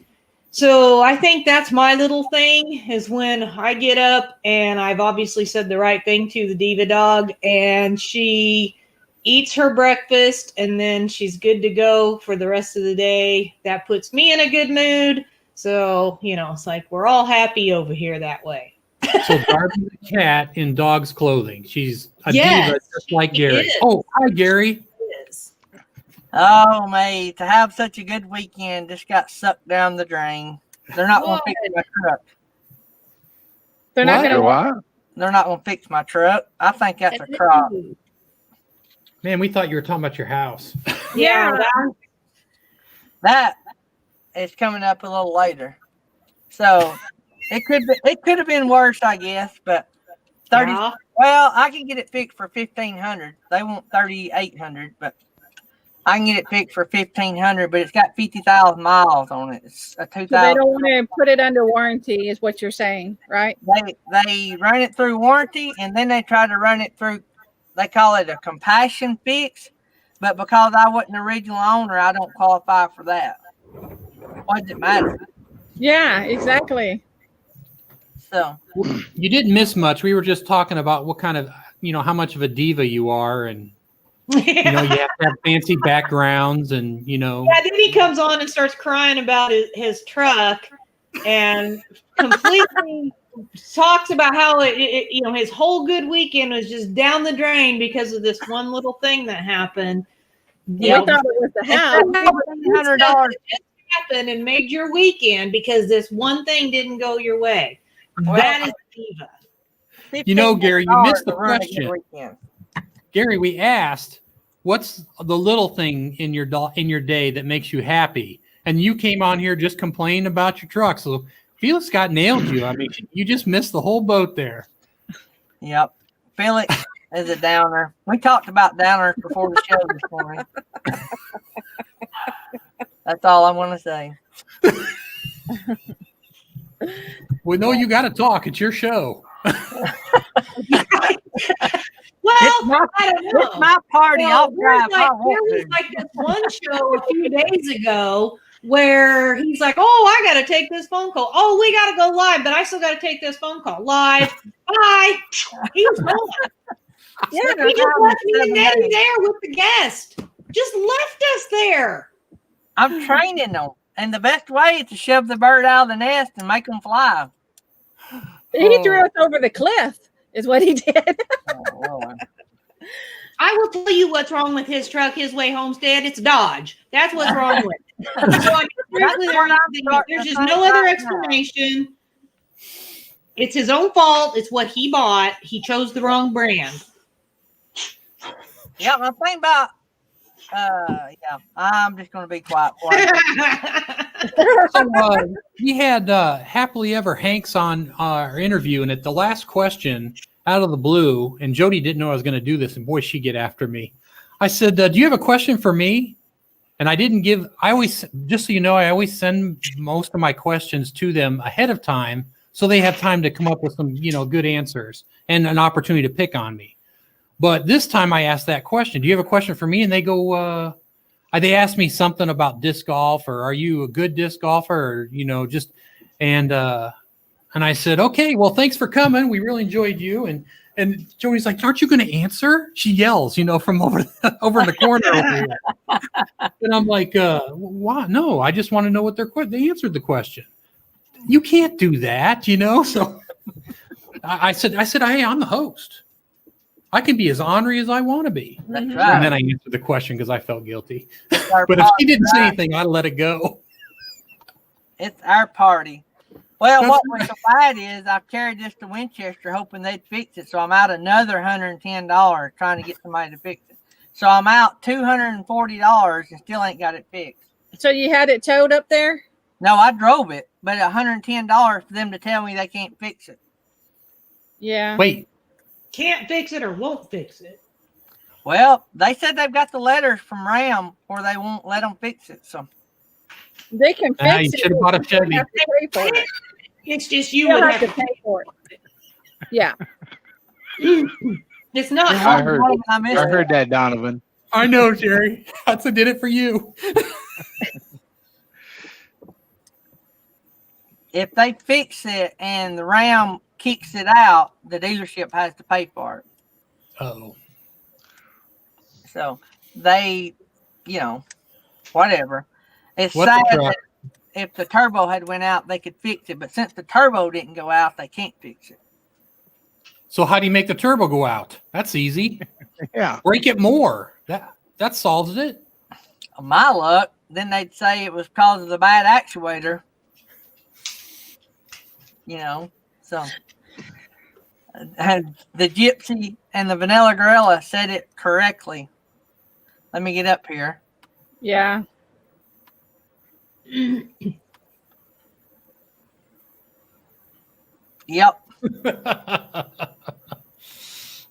So I think that's my little thing is when I get up and I've obviously said the right thing to the diva dog and she eats her breakfast and then she's good to go for the rest of the day. That puts me in a good mood. So, it's like we're all happy over here that way. So Darby's a cat in dog's clothing. She's a Yes, diva just like Gary. is. Oh, hi, Gary. Oh, mate, to have such a good weekend just got sucked down the drain. They're not going to fix my truck. They're not What? going to. Why? They're not going to fix my truck. I think that's a crop. Man, we thought you were talking about your house. Yeah. That is coming up a little later. So it could have been worse, I guess, but 30. Yeah. Well, I can get it fixed for $1,500. They want $3,800, but I can get it fixed for $1,500. But it's got 50,000 miles on it. It's a 2000. So they don't want to put it under warranty, is what you're saying, right? They run it through warranty, and then they try to run it through. They call it a compassion fix, but because I wasn't the original owner, I don't qualify for that. What does it matter? Yeah, exactly. So You didn't miss much. We were just talking about what kind of, how much of a diva you are, and you have to have fancy backgrounds, and Yeah, then he comes on and starts crying about his truck and completely talks about how his whole good weekend was just down the drain because of this one little thing that happened. We thought it was the house. $100. Happened and made your weekend because this one thing didn't go your way. That is diva. Gary, you missed the to run a good question. weekend. Gary, we asked, what's the little thing in your day that makes you happy? And you came on here just complaining about your truck. So Felix got nailed you. I mean, you just missed the whole boat there. Yep. Felix is a downer. We talked about downers before the show this morning. That's all I want to say. Well, no, you got to talk. It's your show. Well, I don't know. It's my party. I'll drive. There was like this one show a few days ago where he's like, "Oh, I got to take this phone call. Oh, we got to go live, but I still got to take this phone call live. Bye." He was gone. Yeah, He just left me and Daddy there with the guest. Just left us there. I'm training them, and the best way is to shove the bird out of the nest and make them fly. He threw us over the cliff, is what he did. Oh, Lord. I will tell you what's wrong with his truck, his way homestead. It's Dodge. That's what's wrong with it. So I mean, there's just no other explanation. It's his own fault. It's what he bought. He chose the wrong brand. Yeah, my thing about I'm just gonna be quiet. So, we had Happily Ever Hanks on our interview, and at the last question, out of the blue, and Jody didn't know I was going to do this, and boy, she get after me. I said, do you have a question for me? And I always, just so you know, I always send most of my questions to them ahead of time so they have time to come up with some, good answers and an opportunity to pick on me. But this time I asked that question, do you have a question for me? And they go, they asked me something about disc golf, or are you a good disc golfer, or, and I said, okay, well, thanks for coming. We really enjoyed you. And Jody's like, aren't you going to answer? She yells, from over in the corner over here. And I'm like, why? No, I just want to know what they answered the question. You can't do that, So I said, hey, I'm the host. I can be as ornery as I want to be. That's right. And then I answered the question because I felt guilty. But if she didn't say anything, I'd let it go. It's our party. Well, what was so bad is I've carried this to Winchester hoping they'd fix it. So I'm out another $110 trying to get somebody to fix it. So I'm out $240 and still ain't got it fixed. So you had it towed up there? No, I drove it, but $110 for them to tell me they can't fix it. Yeah. Wait, can't fix it or won't fix it. Well, they said they've got the letters from Ram or they won't let them fix it. So They can fix You it. should have bought a Chevy. You have to pay for it. It's just you You'll would have to pay for it. Yeah. It's not I I heard, missed I heard that, Donovan. I know, Jerry. That's I did it for you. If they fix it and the Ram kicks it out, the dealership has to pay for it. Oh. So they, whatever. It's What's the sad truck? that if the turbo had went out, they could fix it. But since the turbo didn't go out, they can't fix it. So how do you make the turbo go out? That's easy. Yeah. Break it more. That solves it. My luck, then they'd say it was because of the bad actuator. So and the Gypsy and the Vanilla Gorilla said it correctly. Let me get up here. Yeah. Yep.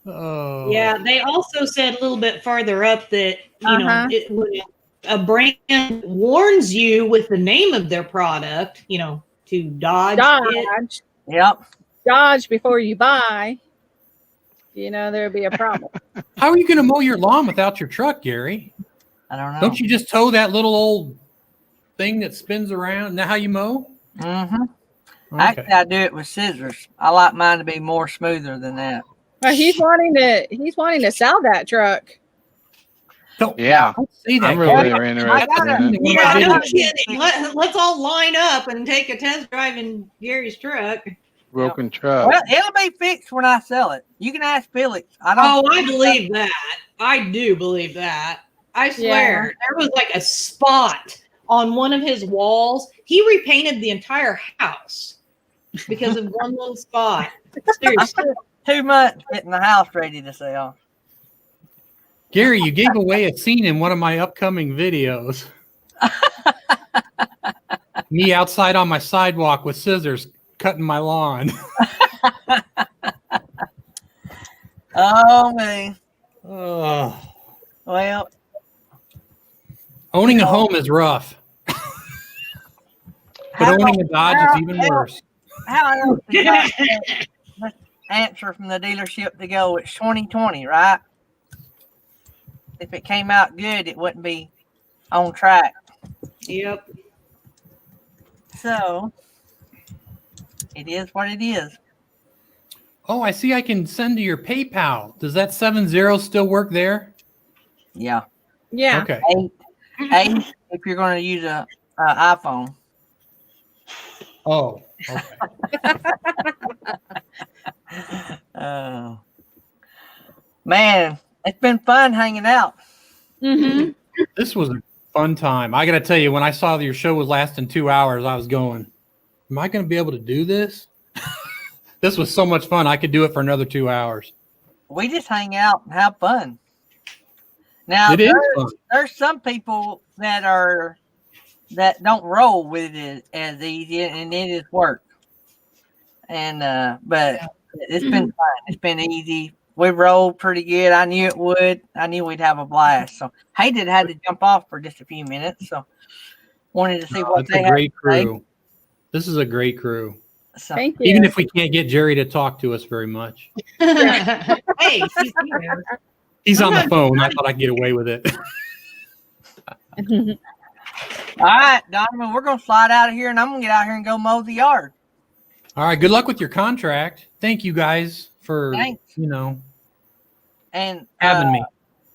Oh. Yeah, they also said a little bit farther up that when a brand warns you with the name of their product, to dodge it. Dodge. Yep. Dodge before you buy. There'll be a problem. How are you going to mow your lawn without your truck, Gary? I don't know. Don't you just tow that little old thing that spins around? Isn't that how you mow? Mm-hmm. Okay. Actually, I do it with scissors. I like mine to be more smoother than that. Well, he's wanting to sell that truck. Yeah. Don't say that. I'm really Gary. interested in it. Yeah, Yeah, no I kidding. Let's all line up and take a test drive in Gary's truck. Broken truck. Well, it'll be fixed when I sell it. You can ask Felix. I believe that. I do believe that. I swear. There was like a spot on one of his walls. He repainted the entire house because of one little spot. Seriously. 2 months getting the house ready to sell. Gary, you gave away a scene in one of my upcoming videos. Me outside on my sidewalk with scissors cutting my lawn. Oh, man. Oh. Well, Owning a home is rough. But owning a Dodge is even worse. How else did I get the answer from the dealership to go? It's 2020, right? If it came out good, it wouldn't be on track. Yep. So it is what it is. Oh, I see I can send to your PayPal. Does that 70 still work there? Yeah. Yeah. Okay. 8 if you're going to use a iPhone. Oh, okay. Man, it's been fun hanging out. Mm-hmm. This was a fun time. I got to tell you, when I saw that your show was lasting 2 hours, I was going, am I going to be able to do this? This was so much fun. I could do it for another 2 hours. We just hang out and have fun. Now, It is fun. there's some people that don't roll with it as easy, and it is work. And but it's been fun. It's been easy. We rolled pretty good. I knew it would. I knew we'd have a blast. So Hayden had to jump off for just a few minutes. So wanted to see what It's they a had great to say. crew. This is a great crew. So, Thank you. Even if we can't get Jerry to talk to us very much. Hey, he's here. He's on the phone. I thought I'd get away with it. all right, Donovan, we're gonna slide out of here, and I'm gonna get out here and go mow the yard. All right. Good luck with your contract. Thank you guys for, Thanks. And having me.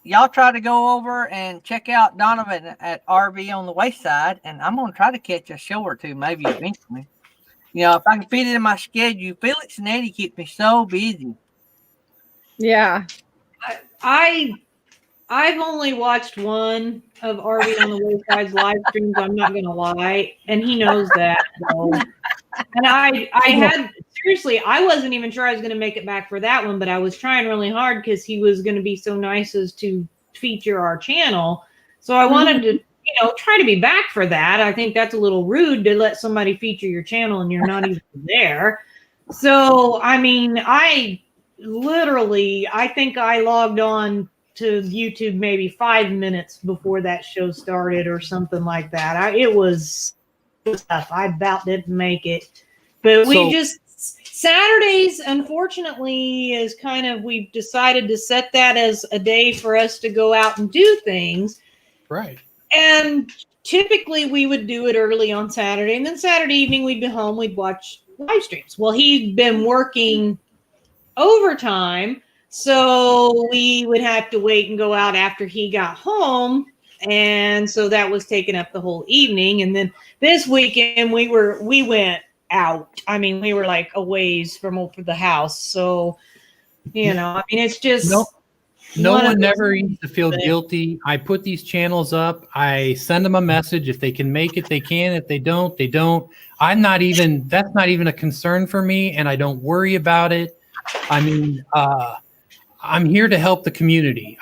Y'all try to go over and check out Donovan at RV on the Wayside, and I'm gonna try to catch a show or two, maybe eventually. If I can fit it in my schedule. Felix and Eddie keep me so busy. Yeah. I've only watched one of RV on the Wayside's live streams. I'm not gonna lie, and he knows that. So. And I had seriously, I wasn't even sure I was gonna make it back for that one, but I was trying really hard because he was gonna be so nice as to feature our channel. So I wanted to, try to be back for that. I think that's a little rude to let somebody feature your channel and you're not even there. So I mean, literally, I think I logged on to YouTube maybe 5 minutes before that show started or something like that. It was tough. I about didn't make it. But we just, Saturdays, unfortunately, is kind of, we've decided to set that as a day for us to go out and do things. Right. And typically we would do it early on Saturday. And then Saturday evening, we'd be home, we'd watch live streams. Well, he'd been working overtime, so we would have to wait and go out after he got home. And so that was taking up the whole evening. And then this weekend we went out. I mean, we were like a ways from over the house. So, you know, I mean, it's just no one never needs to feel guilty. I put these channels up. I send them a message. If they can make it, they can. If they don't, they don't. That's not even a concern for me, and I don't worry about it. I mean, I'm here to help the community.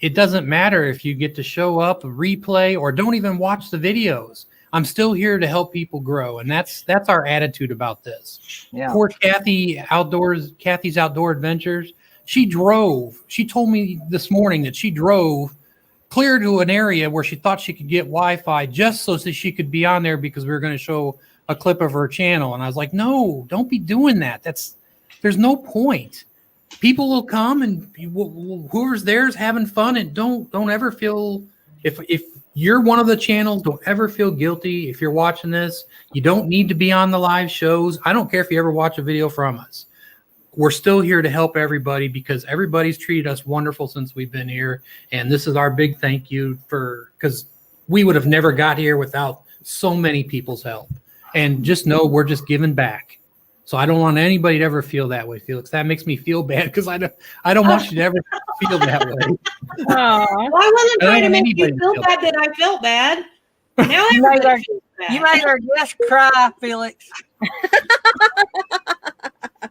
It doesn't matter if you get to show up, replay, or don't even watch the videos. I'm still here to help people grow. And that's our attitude about this. Yeah. Poor Kathy's Outdoor Adventures. She told me this morning that she drove clear to an area where she thought she could get Wi-Fi just so that she could be on there because we were going to show a clip of her channel. And I was like, no, don't be doing that. There's no point. People will come and whoever's there is having fun, and don't ever feel, if you're one of the channels, don't ever feel guilty. If you're watching this, you don't need to be on the live shows. I don't care if you ever watch a video from us. We're still here to help everybody because everybody's treated us wonderful since we've been here. And this is our big thank you because we would have never got here without so many people's help. And just know we're just giving back. So I don't want anybody to ever feel that way, Felix. That makes me feel bad because I don't want you to ever feel that way. Well, I wasn't trying to make you feel bad that I felt bad. Now you made our guest cry, Felix.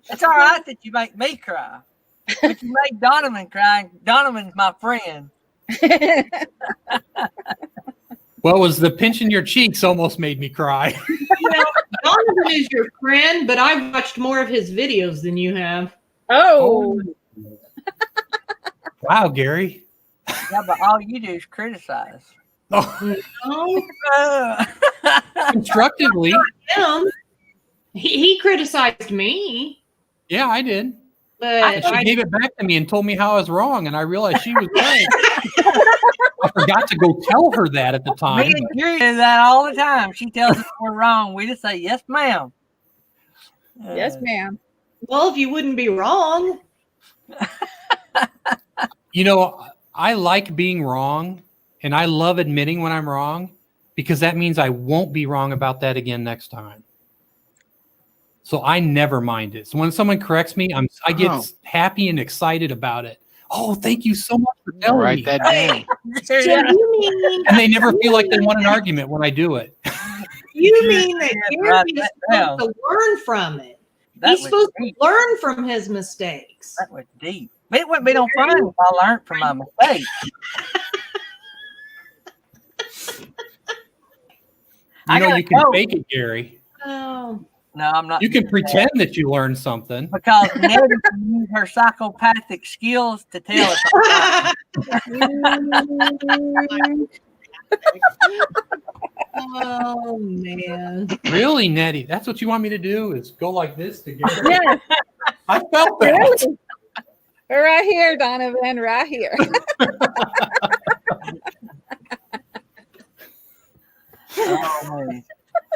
It's all right that you make me cry, but you made Donovan cry. Donovan's my friend. Well, was the pinching your cheeks almost made me cry. Well, Donovan is your friend, but I've watched more of his videos than you have. Oh. Wow, Gary. Yeah, but all you do is criticize. Oh. Constructively. Him. He criticized me. Yeah, I did. But she gave it back to me and told me how I was wrong, and I realized she was right. I forgot to go tell her that at the time. Me and Gary do that all the time. She tells us we're wrong. We just say, yes, ma'am. Yes, ma'am. Well, if you wouldn't be wrong. You know, I like being wrong, and I love admitting when I'm wrong because that means I won't be wrong about that again next time. So I never mind it. So when someone corrects me, I get happy and excited about it. Oh, thank you so much for telling me. Write that down. So you mean, and they never feel like they want an argument when I do it. You mean that Gary is supposed to learn from it? He's supposed to learn from his mistakes. That was deep. But it wouldn't be no fun if I learned from my mistakes. You can fake it, Gary. Oh. No, I'm not. You can pretend that you learned something. Because Nettie can use her psychopathic skills to tell us. Oh, man. Really, Nettie? That's what you want me to do is go like this together? Yeah. I felt that. Really? Right here, Donovan, right here. Oh, man.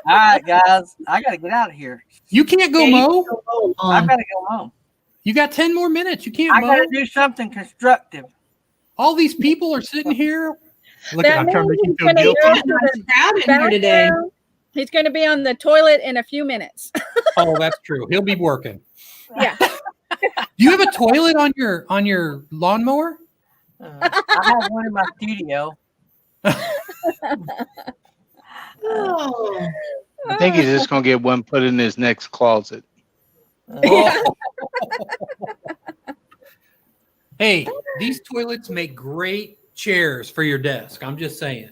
All right, guys. I got to get out of here. You can't go mow. I got to go mow. You got 10 more minutes. You can't mow. I got to do something constructive. All these people are sitting here. Look, I'm trying to make you feel guilty. Today. He's going to be on the toilet in a few minutes. Oh, that's true. He'll be working. Yeah. Do you have a toilet on your lawnmower? I have one in my studio. Oh. I think he's just gonna get one put in his next closet. Hey, these toilets make great chairs for your desk. I'm just saying.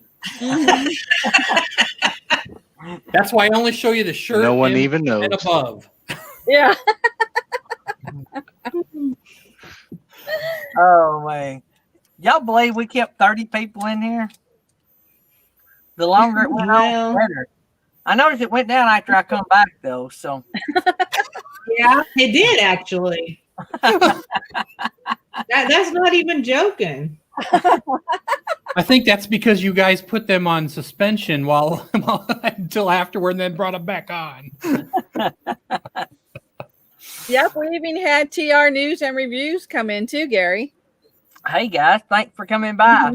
That's why I only show you the shirt. No one even knows. And above. Yeah. Oh man, y'all believe we kept 30 people in here? The longer it went on, the better. I noticed it went down after I come back though. So Yeah, it did actually. That's not even joking. I think that's because you guys put them on suspension while until afterward, and then brought them back on. Yep, we even had TR News and Reviews come in too, Gary. hey guys, thanks for coming by.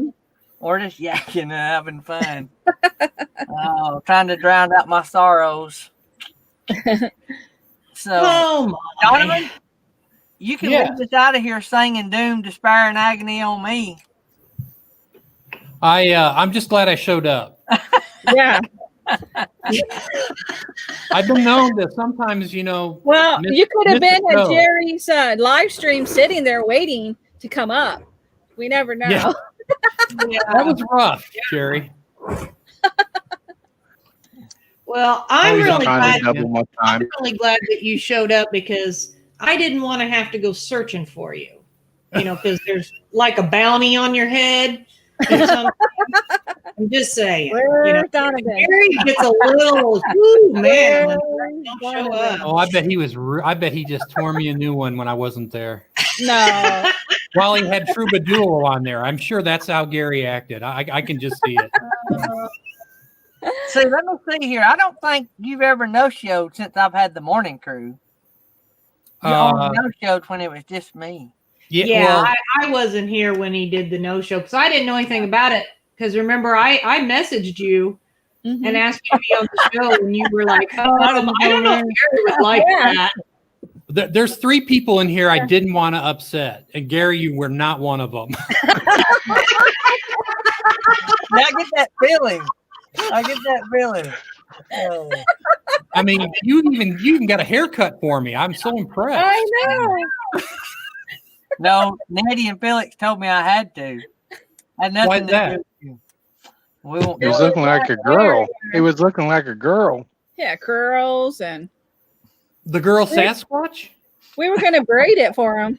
We're just yakking and having fun. Trying to drown out my sorrows. So, Oh my. Donovan, you can leave us out of here singing doom, despair, and agony on me. I'm just glad I showed up. Yeah. I've been known to sometimes, Well, you could have been miss the at show. Jerry's live stream sitting there waiting to come up. We never know. Yeah. That was rough, Jerry. Well, I'm Always really Trying glad. to double my I'm time. really glad that you showed up because I didn't want to have to go searching for you. Because there's like a bounty on your head. Or something. I'm just saying. Where's Donovan? Gary gets a little, whoo, man. When you don't show up. Oh, I bet he was. I bet he just tore me a new one when I wasn't there. No. While he had Troubadour on there, I'm sure that's how Gary acted. I can just see it. See, let me see here. I don't think you've ever no-showed since I've had the morning crew. You only no-showed when it was just me. Yeah, well, I wasn't here when he did the no-show because I didn't know anything about it. Because remember, I messaged you and asked you to be on the show, and you were like, "Oh, I don't know if Gary would like that." There's 3 people in here I didn't want to upset, and Gary, you were not one of them. Now I get that feeling. Oh. I mean, you even got a haircut for me. I'm so impressed. I know. No, Natty and Felix told me I had to. Had nothing Why to that? do with you. We won't He was looking like a girl. He was looking like a girl. Yeah, curls, and The girl Sasquatch? we were going to braid it for him.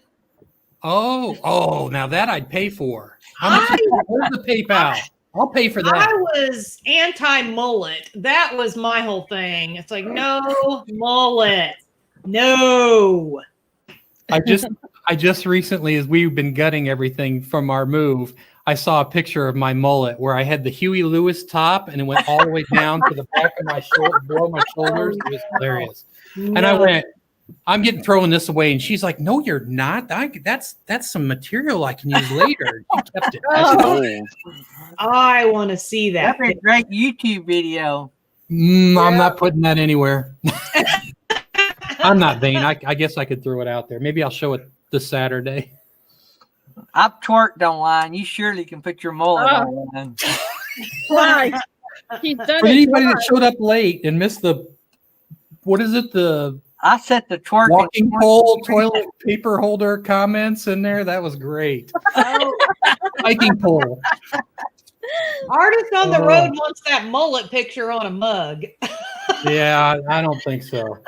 Oh, now that I'd pay for. How much is that? Where's the PayPal? I'll pay for that. I was anti-mullet. That was my whole thing. It's like, no mullet. No. I just recently, as we've been gutting everything from our move, I saw a picture of my mullet where I had the Huey Lewis top and it went all the way down to the back of my shoulder, below my shoulders. It was hilarious. No. And I went, I'm throwing this away. And she's like, no, you're not. That's some material I can use later. She kept it. That's old. I want to see that. That'd be a great YouTube video. I'm not putting that anywhere. I'm not vain. I guess I could throw it out there. Maybe I'll show it this Saturday. I've twerked online. You surely can put your mullet online. Right. He's done For it anybody twice. that showed up late and missed the I set the twerk walking pole toilet paper holder comments in there, that was great. Hiking pole. Artist on the road wants that mullet picture on a mug. Yeah, I don't think so.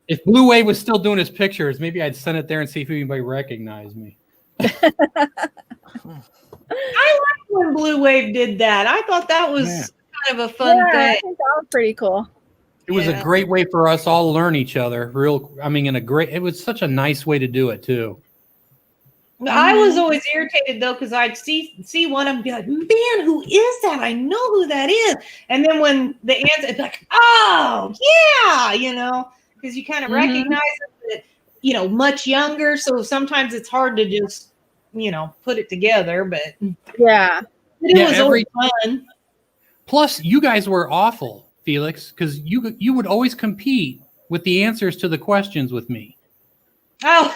If Blue Wave was still doing his pictures, maybe I'd send it there and see if anybody recognized me. I liked when Blue Wave did that. I thought that was kind of a fun I thing. think that was pretty cool. It was a great way for us all to learn each other. It was such a nice way to do it too. I was always irritated though because I'd see one of them be like, "Man, who is that? I know who that is." And then when the answer, it's like, "Oh yeah," because you kind of recognize it, that much younger. So sometimes it's hard to just put it together. But Yeah. it was always fun. Plus, you guys were awful, Felix, because you would always compete with the answers to the questions with me. Oh,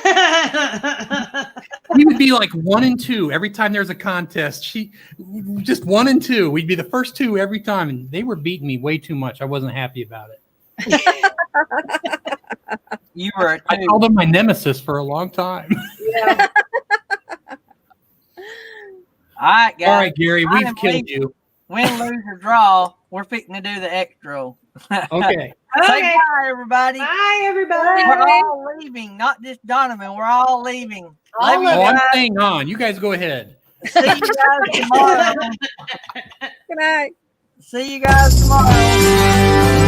We would be like 1 and 2 every time there's a contest. She just 1 and 2. We'd be the first 2 every time, and they were beating me way too much. I wasn't happy about it. You were. I called them my nemesis for a long time. yeah. All right, guys. All right, Gary, we've am killed leaving. you. Win, lose, or draw, we're fixing to do the extra. Okay. Say Okay. bye, everybody. Bye, everybody. We're all leaving, not just Donovan. We're all leaving. All Love you of Oh, I'm guys. staying on. You guys go ahead. See you guys tomorrow. Good night. See you guys tomorrow.